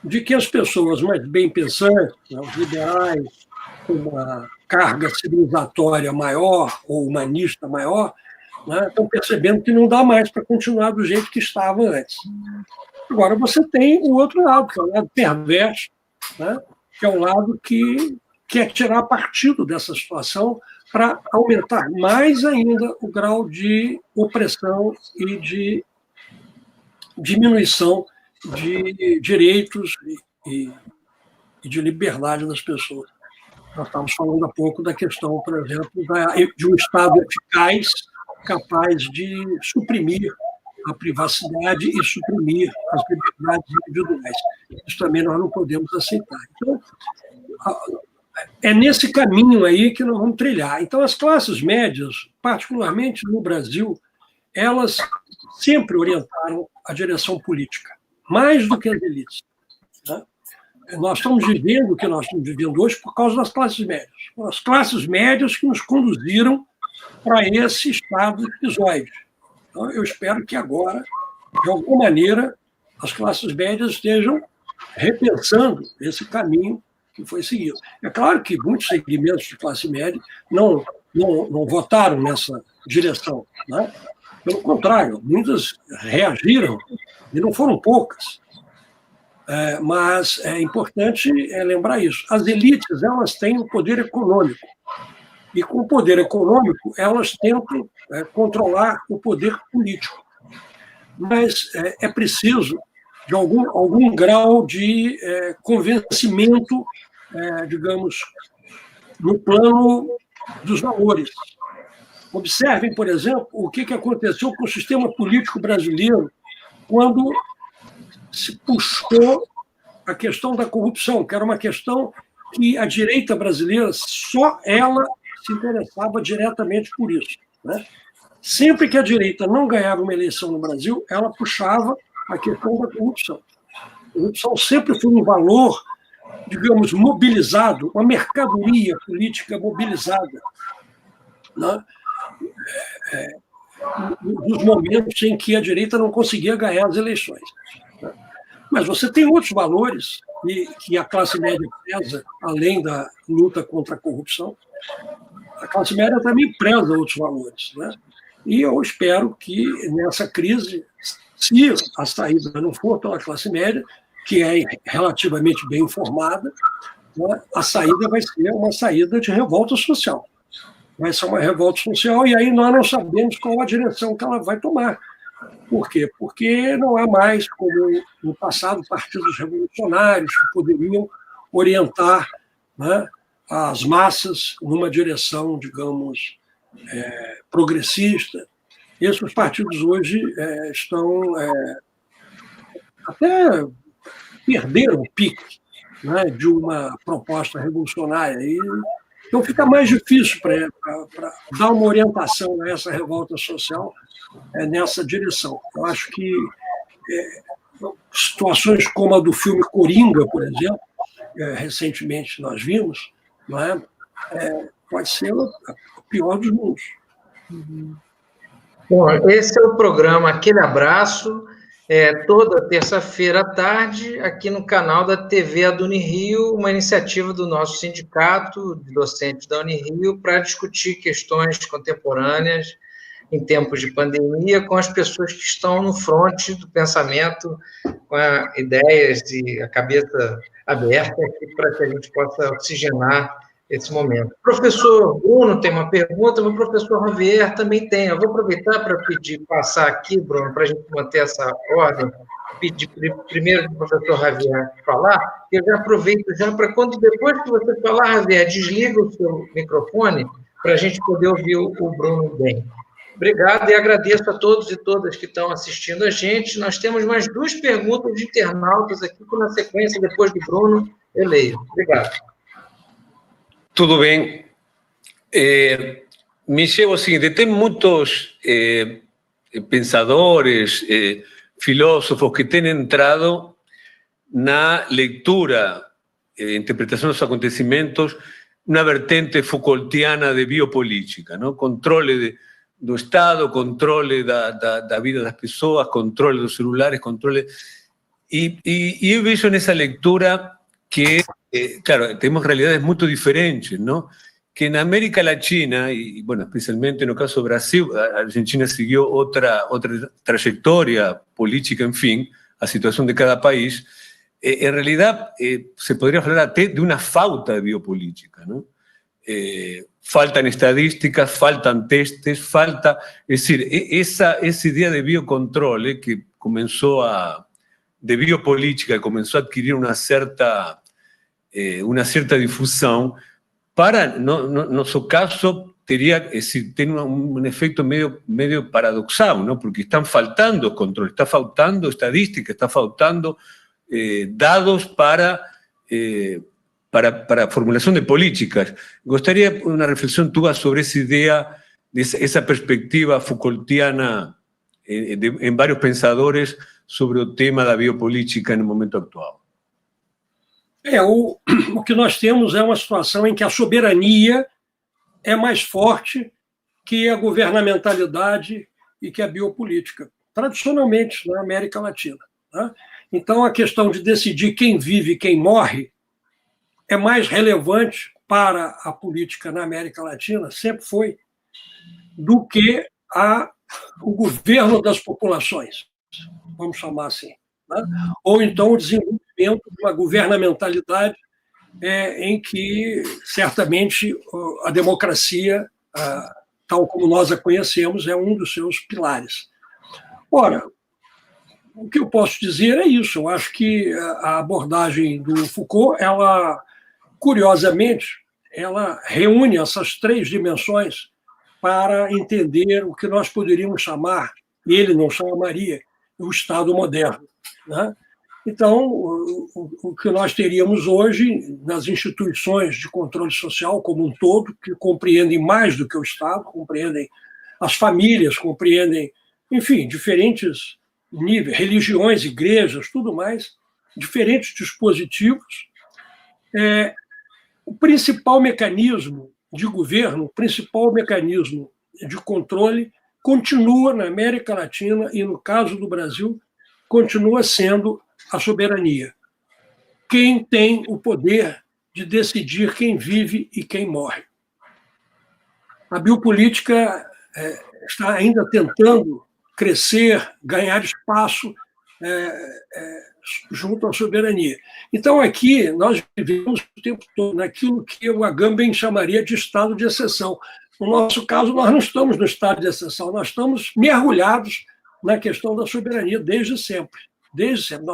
de que as pessoas mais bem pensantes, né, os liberais, com uma carga civilizatória maior ou humanista maior, né, estão percebendo que não dá mais para continuar do jeito que estava antes. Agora, você tem o outro lado, que é o lado perverso, né, que é o lado que quer tirar partido dessa situação para aumentar mais ainda o grau de opressão e de diminuição de direitos e de liberdade das pessoas. Nós estávamos falando há pouco da questão, por exemplo, de um Estado eficaz, capaz de suprimir a privacidade e suprimir as liberdades individuais. Isso também nós não podemos aceitar. Então, é nesse caminho aí que nós vamos trilhar. Então, as classes médias, particularmente no Brasil, elas sempre orientaram a direção política, mais do que as elites. Né? Nós estamos vivendo o que nós estamos vivendo hoje por causa das classes médias. As classes médias que nos conduziram para esse estado esquizoide. Então, eu espero que agora, de alguma maneira, as classes médias estejam repensando esse caminho que foi seguido. É claro que muitos segmentos de classe média não votaram nessa direção. Né? Pelo contrário, muitas reagiram, e não foram poucas. Mas é importante lembrar isso. As elites, elas têm o poder econômico. E com o poder econômico, elas tentam controlar o poder político. Mas é preciso de algum grau de convencimento, digamos, no plano dos valores. Observem, por exemplo, o que aconteceu com o sistema político brasileiro quando se puxou a questão da corrupção, que era uma questão que a direita brasileira, só ela se interessava diretamente por isso. Né? Sempre que a direita não ganhava uma eleição no Brasil, ela puxava a questão da corrupção. A corrupção sempre foi um valor, digamos, mobilizado, uma mercadoria política mobilizada, né? Nos momentos em que a direita não conseguia ganhar as eleições. Né? Mas você tem outros valores que a classe média preza, além da luta contra a corrupção. A classe média também preza outros valores. Né? E eu espero que nessa crise, se a saída não for pela classe média, que é relativamente bem informada, né, a saída vai ser uma saída de revolta social. Vai ser uma revolta social e aí nós não sabemos qual a direção que ela vai tomar. Por quê? Porque não há mais, como no passado, partidos revolucionários que poderiam orientar, né, as massas numa direção, digamos, progressista. Esses partidos hoje estão até perderam o pique, né, de uma proposta revolucionária. Então fica mais difícil para dar uma orientação a essa revolta social nessa direção. Eu acho que situações como a do filme Coringa, por exemplo, recentemente nós vimos, não é? Pode ser o pior dos mundos. Bom, esse é o programa Aquele Abraço, toda terça-feira à tarde, aqui no canal da TV da Unirio, uma iniciativa do nosso sindicato de docentes da Unirio para discutir questões contemporâneas em tempos de pandemia com as pessoas que estão no fronte do pensamento, com ideias e a cabeça aberta para que a gente possa oxigenar esse momento. O professor Bruno tem uma pergunta, o professor Javier também tem. Eu vou aproveitar para passar aqui, Bruno, para a gente manter essa ordem, pedir primeiro para o professor Javier falar, e eu já aproveito para quando depois que você falar, Javier, desliga o seu microfone para a gente poder ouvir o Bruno bem. Obrigado e agradeço a todos e todas que estão assistindo a gente. Nós temos mais duas perguntas de internautas aqui, que na sequência, depois do Bruno, Eu leio. Obrigado. Tudo bem. Michel, o seguinte, tem muitos pensadores, filósofos que têm entrado na leitura, interpretação dos acontecimentos, uma vertente Foucaultiana de biopolítica, não? Controle do Estado, controle da vida das pessoas, controle dos celulares, controle... E eu vejo nessa leitura que, claro, temos realidades muito diferentes, não? Que na América Latina, y bueno, especialmente en el caso de Brasil, Argentina siguió otra trayectoria política, en fin, a situación de cada país, en realidad se podría hablar até de una falta de biopolítica, ¿no? Faltan estadísticas, faltan testes, falta... Es decir, esa idea de biocontrol que comenzó de biopolítica, comenzó a adquirir una cierta difusión. Para nuestro caso, tiene un efecto medio paradoxal, ¿no? Porque están faltando control, está faltando estadística, está faltando dados para formulación de políticas. Gustaría una reflexión tuya sobre esa idea, esa perspectiva Foucaultiana en varios pensadores sobre el tema de la biopolítica en el momento actual. O que nós temos é uma situação em que a soberania é mais forte que a governamentalidade e que a biopolítica, tradicionalmente na América Latina, né? Então, a questão de decidir quem vive e quem morre é mais relevante para a política na América Latina, sempre foi, do que o governo das populações, vamos chamar assim, né? Ou então o desenvolvimento de uma governamentalidade em que, certamente, a democracia, tal como nós a conhecemos, é um dos seus pilares. Ora, o que eu posso dizer é isso. Eu acho que a abordagem do Foucault, curiosamente, ela reúne essas três dimensões para entender o que nós poderíamos chamar, e ele não chamaria, o Estado moderno, né? Então, o que nós teríamos hoje nas instituições de controle social como um todo, que compreendem mais do que o Estado, compreendem as famílias, compreendem, enfim, diferentes níveis, religiões, igrejas, tudo mais, diferentes dispositivos. O principal mecanismo de governo, o principal mecanismo de controle continua na América Latina e, no caso do Brasil, continua sendo a soberania. Quem tem o poder de decidir quem vive e quem morre. A biopolítica está ainda tentando crescer, ganhar espaço junto à soberania. Então, aqui, nós vivemos o tempo todo naquilo que o Agamben chamaria de estado de exceção. No nosso caso, nós não estamos no estado de exceção, nós estamos mergulhados na questão da soberania desde sempre. Desde sempre.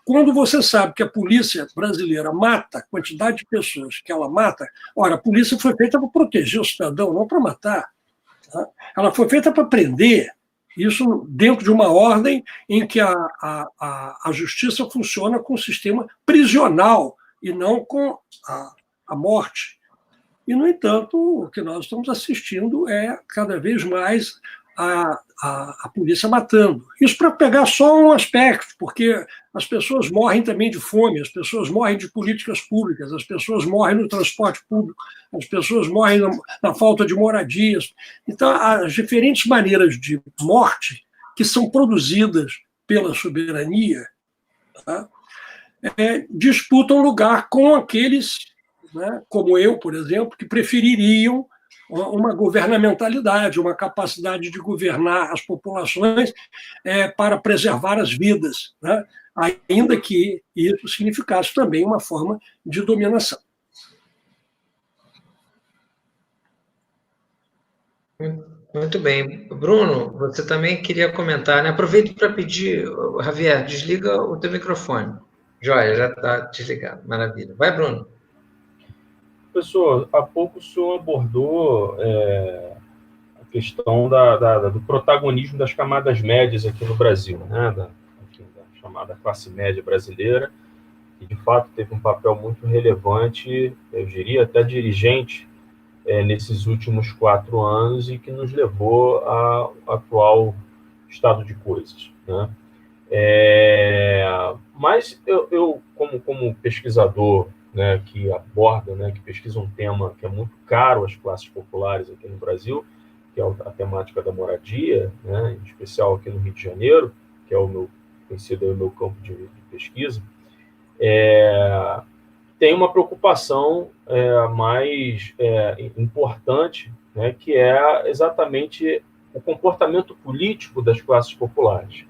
Quando você sabe que a polícia brasileira mata a quantidade de pessoas que ela mata, ora, a polícia foi feita para proteger o cidadão, não para matar. Tá? Ela foi feita para prender. Isso dentro de uma ordem em que a justiça funciona com um sistema prisional e não com a morte. E, no entanto, o que nós estamos assistindo é cada vez mais a polícia matando. Isso para pegar só um aspecto, porque as pessoas morrem também de fome, as pessoas morrem de políticas públicas, as pessoas morrem no transporte público, as pessoas morrem na falta de moradias. Então, as diferentes maneiras de morte que são produzidas pela soberania, tá, disputam lugar com aqueles, né, como eu, por exemplo, que prefeririam uma governamentalidade, uma capacidade de governar as populações para preservar as vidas, né? Ainda que isso significasse também uma forma de dominação. Muito bem. Bruno, você também queria comentar, né? Aproveito para pedir, Javier, desliga o teu microfone. Joia, já está desligado. Maravilha. Vai, Bruno. Professor, há pouco o senhor abordou a questão do protagonismo das camadas médias aqui no Brasil, né? da chamada classe média brasileira, que de fato teve um papel muito relevante, eu diria até dirigente, nesses últimos 4 anos e que nos levou ao atual estado de coisas, né? Mas eu como pesquisador, né, que aborda, né, que pesquisa um tema que é muito caro às classes populares aqui no Brasil, que é a temática da moradia, né, em especial aqui no Rio de Janeiro, que é conhecido o meu campo de pesquisa, tem uma preocupação mais importante, né, que é exatamente o comportamento político das classes populares.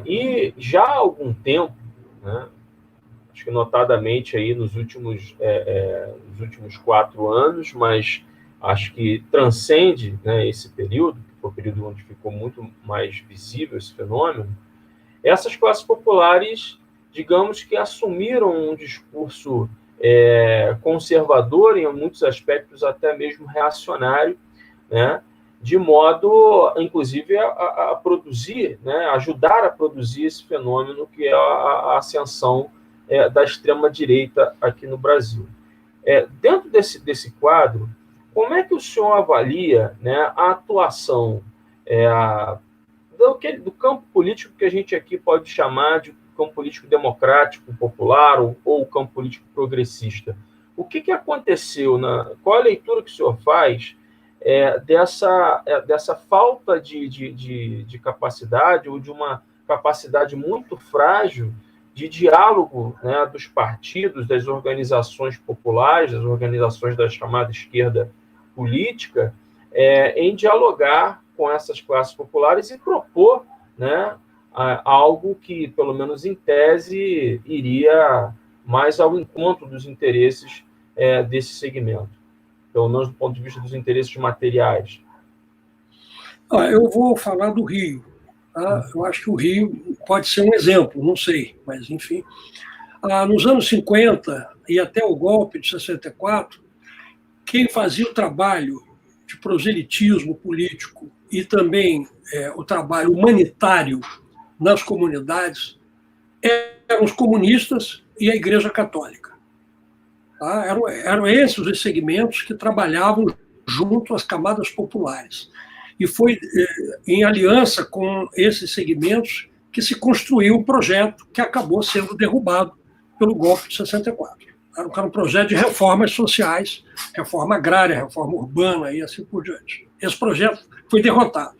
E já há algum tempo, né, acho que notadamente aí nos últimos 4 anos, mas acho que transcende, né, esse período, que foi o período onde ficou muito mais visível esse fenômeno, essas classes populares, digamos que assumiram um discurso conservador, em muitos aspectos até mesmo reacionário, né, de modo, inclusive, a produzir, né, ajudar a produzir esse fenômeno que é a ascensão da extrema-direita aqui no Brasil. Dentro desse quadro, como é que o senhor avalia, né, a atuação do campo político que a gente aqui pode chamar de campo político democrático, popular, ou campo político progressista? O que aconteceu? Qual a leitura que o senhor faz dessa falta de capacidade, ou de uma capacidade muito frágil de diálogo, né, dos partidos, das organizações populares, das organizações da chamada esquerda política, em dialogar com essas classes populares e propor, né, algo que, pelo menos em tese, iria mais ao encontro dos interesses desse segmento, pelo menos do ponto de vista dos interesses materiais. Eu vou falar do Rio. Tá? Eu acho que o Rio pode ser um exemplo, não sei, mas enfim. Nos anos 50 e até o golpe de 64, quem fazia o trabalho de proselitismo político e também o trabalho humanitário nas comunidades eram os comunistas e a Igreja Católica. Tá? Eram esses os segmentos que trabalhavam junto às camadas populares. E foi em aliança com esses segmentos que se construiu o projeto que acabou sendo derrubado pelo golpe de 64. Era um projeto de reformas sociais, reforma agrária, reforma urbana e assim por diante. Esse projeto foi derrotado.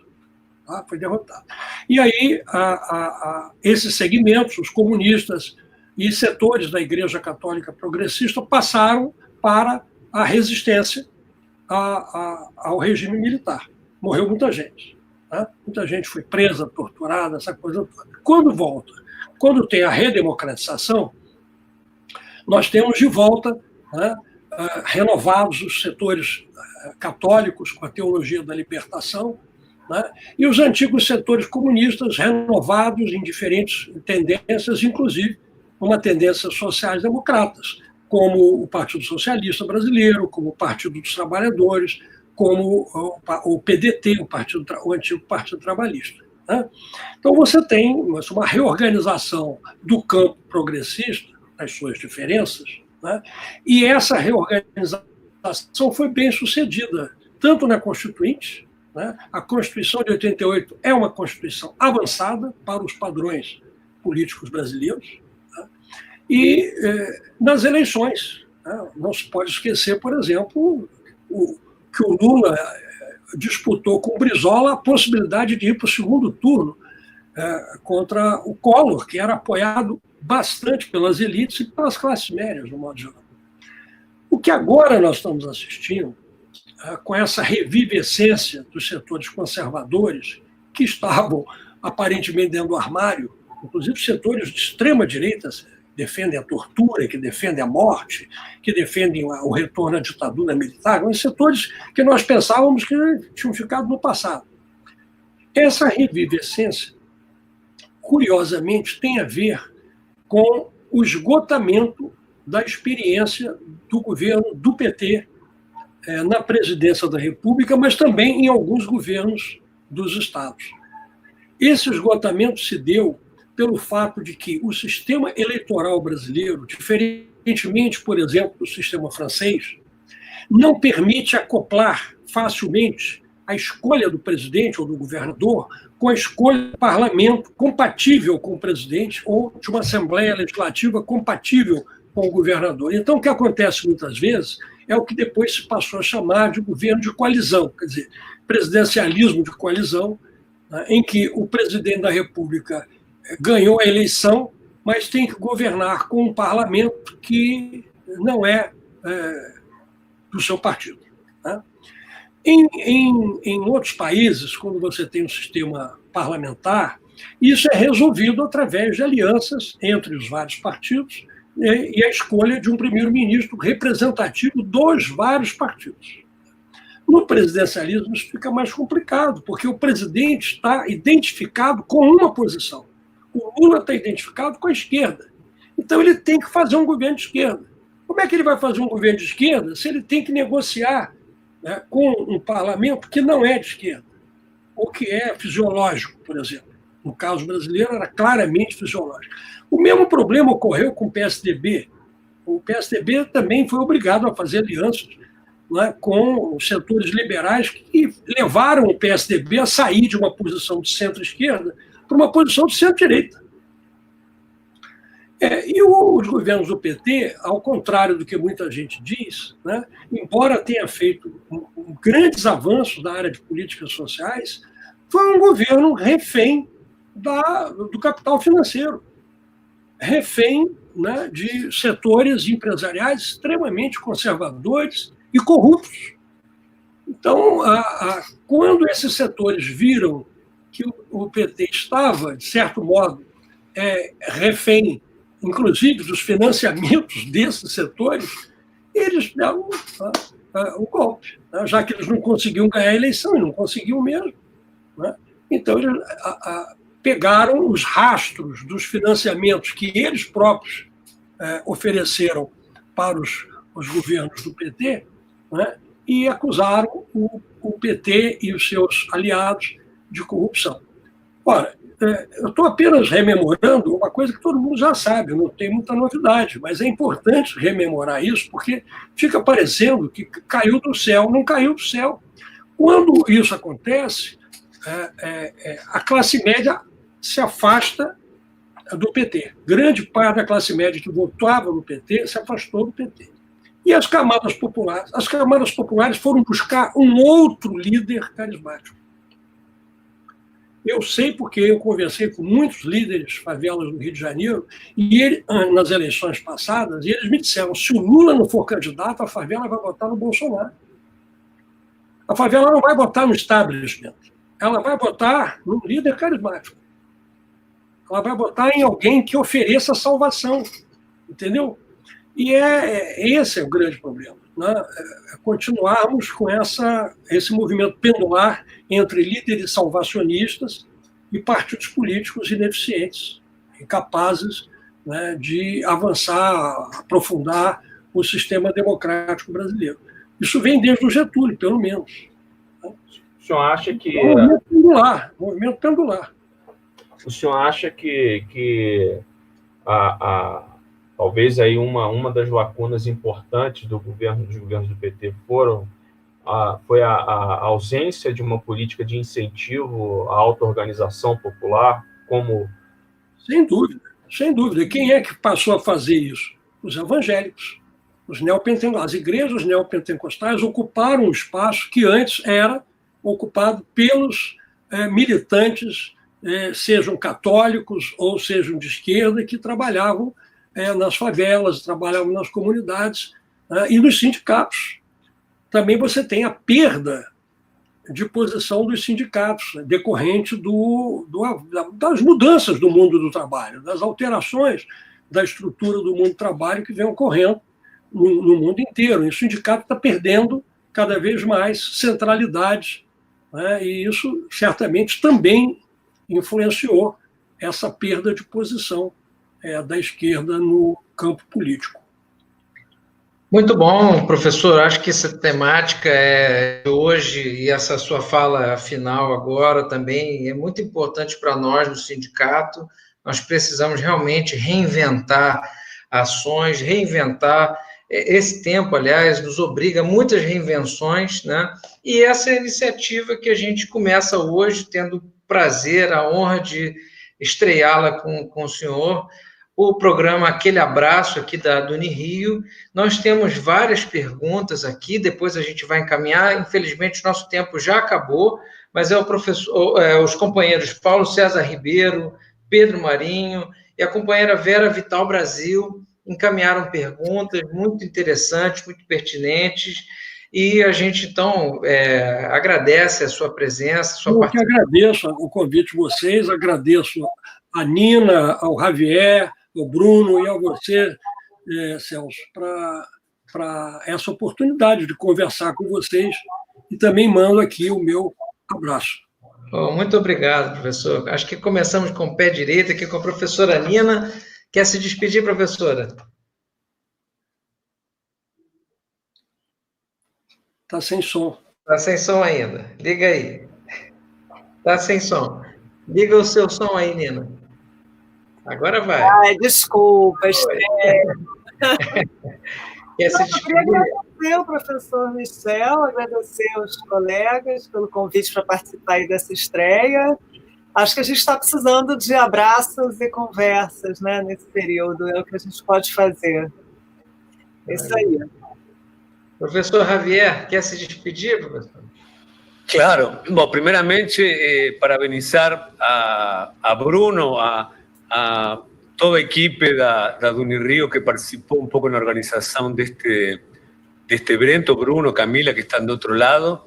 Tá? Foi derrotado. E aí, esses segmentos, os comunistas e setores da Igreja Católica Progressista, passaram para a resistência ao regime militar. Morreu muita gente. Tá? Muita gente foi presa, torturada, essa coisa toda. Quando tem a redemocratização, nós temos de volta, né, renovados os setores católicos com a teologia da libertação, né, e os antigos setores comunistas renovados em diferentes tendências, inclusive uma tendência sociais-democratas, como o Partido Socialista Brasileiro, como o Partido dos Trabalhadores, como o PDT, o antigo Partido Trabalhista. Né? Então, você tem uma reorganização do campo progressista, as suas diferenças, né? E essa reorganização foi bem sucedida, tanto na Constituinte, né? A Constituição de 88 é uma Constituição avançada para os padrões políticos brasileiros, né? E nas eleições, né? Não se pode esquecer, por exemplo, que o Lula disputou com o Brizola a possibilidade de ir para o segundo turno contra o Collor, que era apoiado bastante pelas elites e pelas classes médias, no modo geral. O que agora nós estamos assistindo, com essa revivescência dos setores conservadores, que estavam aparentemente dentro do armário, inclusive setores de extrema-direita, que defendem a tortura, que defendem a morte, que defendem o retorno à ditadura militar, são setores que nós pensávamos que tinham ficado no passado. Essa revivescência, curiosamente, tem a ver com o esgotamento da experiência do governo do PT na presidência da República, mas também em alguns governos dos estados. Esse esgotamento se deu pelo fato de que o sistema eleitoral brasileiro, diferentemente, por exemplo, do sistema francês, não permite acoplar facilmente a escolha do presidente ou do governador com a escolha do parlamento compatível com o presidente ou de uma assembleia legislativa compatível com o governador. Então, o que acontece muitas vezes é o que depois se passou a chamar de governo de coalizão, quer dizer, presidencialismo de coalizão, né, em que o presidente da República ganhou a eleição, mas tem que governar com um parlamento que não é do seu partido. Né? Em outros países, quando você tem um sistema parlamentar, isso é resolvido através de alianças entre os vários partidos, né, e a escolha de um primeiro-ministro representativo dos vários partidos. No presidencialismo, isso fica mais complicado, porque o presidente está identificado com uma posição. O Lula está identificado com a esquerda. Então, ele tem que fazer um governo de esquerda. Como é que ele vai fazer um governo de esquerda se ele tem que negociar, né, com um parlamento que não é de esquerda, ou que é fisiológico, por exemplo? No caso brasileiro, era claramente fisiológico. O mesmo problema ocorreu com o PSDB. O PSDB também foi obrigado a fazer alianças, né, com os setores liberais que levaram o PSDB a sair de uma posição de centro-esquerda para uma posição de centro-direita. E os governos do PT, ao contrário do que muita gente diz, né, embora tenha feito grandes avanços na área de políticas sociais, foi um governo refém do capital financeiro, refém, né, de setores empresariais extremamente conservadores e corruptos. Então, quando esses setores viram que o PT estava, de certo modo, refém, inclusive, dos financiamentos desses setores, eles deram o golpe, né? Já que eles não conseguiam ganhar a eleição, e não conseguiam mesmo. Né? Então, eles pegaram os rastros dos financiamentos que eles próprios ofereceram para os governos do PT, né? E acusaram o PT e os seus aliados de corrupção. Ora, eu estou apenas rememorando uma coisa que todo mundo já sabe, não tem muita novidade, mas é importante rememorar isso, porque fica parecendo que caiu do céu. Não caiu do céu. Quando isso acontece, a classe média se afasta do PT. Grande parte da classe média que votava no PT se afastou do PT. E as camadas populares? As camadas populares foram buscar um outro líder carismático. Eu sei porque eu conversei com muitos líderes favelas do Rio de Janeiro, e nas eleições passadas, e eles me disseram: se o Lula não for candidato, a favela vai votar no Bolsonaro. A favela não vai votar no establishment, ela vai votar num líder carismático. Ela vai votar em alguém que ofereça salvação, entendeu? E esse é o grande problema, né? Continuarmos com esse movimento pendular entre líderes salvacionistas e partidos políticos ineficientes, incapazes, né, de avançar, aprofundar o sistema democrático brasileiro. Isso vem desde o Getúlio, pelo menos. O senhor acha que... Movimento pendular. O senhor acha que talvez aí uma das lacunas importantes dos governos do PT foi a ausência de uma política de incentivo à auto-organização popular, como... Sem dúvida, sem dúvida. E quem é que passou a fazer isso? Os evangélicos, os neopentecostais. As igrejas neopentecostais ocuparam um espaço que antes era ocupado pelos militantes, sejam católicos ou sejam de esquerda, que trabalhavam nas favelas, trabalhavam nas comunidades, e nos sindicatos. Também você tem a perda de posição dos sindicatos, decorrente das mudanças do mundo do trabalho, das alterações da estrutura do mundo do trabalho que vem ocorrendo no mundo inteiro. E o sindicato está perdendo cada vez mais centralidade, né? E isso certamente também influenciou essa perda de posição da esquerda no campo político. Muito bom, professor. Acho que essa temática hoje, e essa sua fala final agora também, é muito importante para nós do sindicato, nós precisamos realmente reinventar ações, reinventar. Esse tempo, aliás, nos obriga a muitas reinvenções, né? E essa é a iniciativa que a gente começa hoje, tendo o prazer, a honra de estreá-la com o senhor, o programa Aquele Abraço aqui da Unirio. Nós temos várias perguntas aqui, depois a gente vai encaminhar. Infelizmente, o nosso tempo já acabou, mas os companheiros Paulo César Ribeiro, Pedro Marinho e a companheira Vera Vital Brasil encaminharam perguntas muito interessantes, muito pertinentes, e a gente, então, agradece a sua presença, a sua participação. Eu que agradeço o convite de vocês, agradeço a Nina, ao Javier, ao Bruno e a você, Celso, para essa oportunidade de conversar com vocês, e também mando aqui o meu abraço. Muito obrigado, professor. Acho que começamos com o pé direito aqui com a professora Nina. Quer se despedir, professora? Está sem som. Está sem som ainda. Liga aí. Está sem som. Liga o seu som aí, Nina. Agora vai. Ai, desculpa. Quer se despedir? Eu queria agradecer ao professor Michel, agradecer aos colegas pelo convite para participar aí dessa estreia. Acho que a gente está precisando de abraços e conversas, né, nesse período, é o que a gente pode fazer. É isso aí. Professor Javier, quer se despedir, professor? Claro. Bom, primeiramente, parabenizar a Bruno, a toda a equipe da Unirio que participou um pouco na organização deste evento, Bruno, Camila, que estão do outro lado,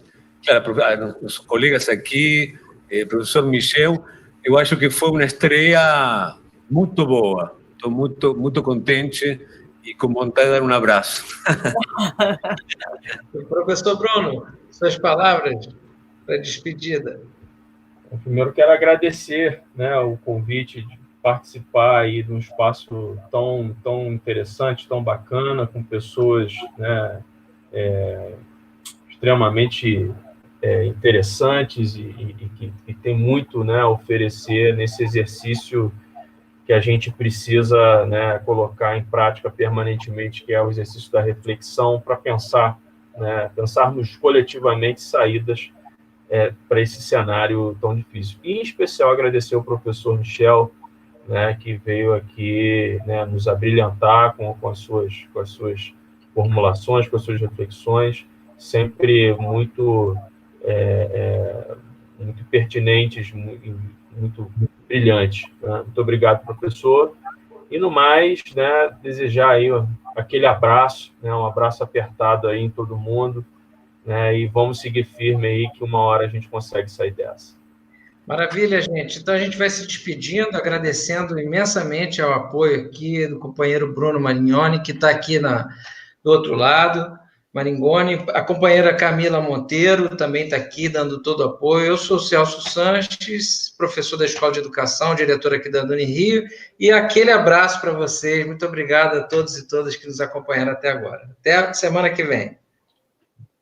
claro, a nossos colegas aqui, professor Michel. Eu acho que foi uma estreia muito boa. Estou muito contente e com vontade de dar um abraço. Professor Bruno, suas palavras para despedida. Primeiro quero agradecer, né, o convite de participar aí de um espaço tão interessante, tão bacana, com pessoas, né, extremamente interessantes e que tem muito, né, a oferecer nesse exercício que a gente precisa, né, colocar em prática permanentemente, que é o exercício da reflexão, para pensar, né, pensarmos coletivamente saídas para esse cenário tão difícil. E, em especial, agradecer ao professor Michel, né, que veio aqui, né, nos abrilhantar com as suas formulações, com as suas reflexões, sempre muito pertinentes, muito brilhantes. Né? Muito obrigado, professor. E, no mais, né, desejar aí aquele abraço, né, um abraço apertado aí em todo mundo, né, e vamos seguir firme aí, que uma hora a gente consegue sair dessa. Maravilha, gente. Então, a gente vai se despedindo, agradecendo imensamente ao apoio aqui do companheiro Bruno Marignoni, que está aqui do outro lado, Maringoni, a companheira Camila Monteiro também está aqui dando todo o apoio. Eu sou o Celso Sanches, professor da Escola de Educação, diretor aqui da Unirio, e aquele abraço para vocês. Muito obrigado a todos e todas que nos acompanharam até agora. Até a semana que vem.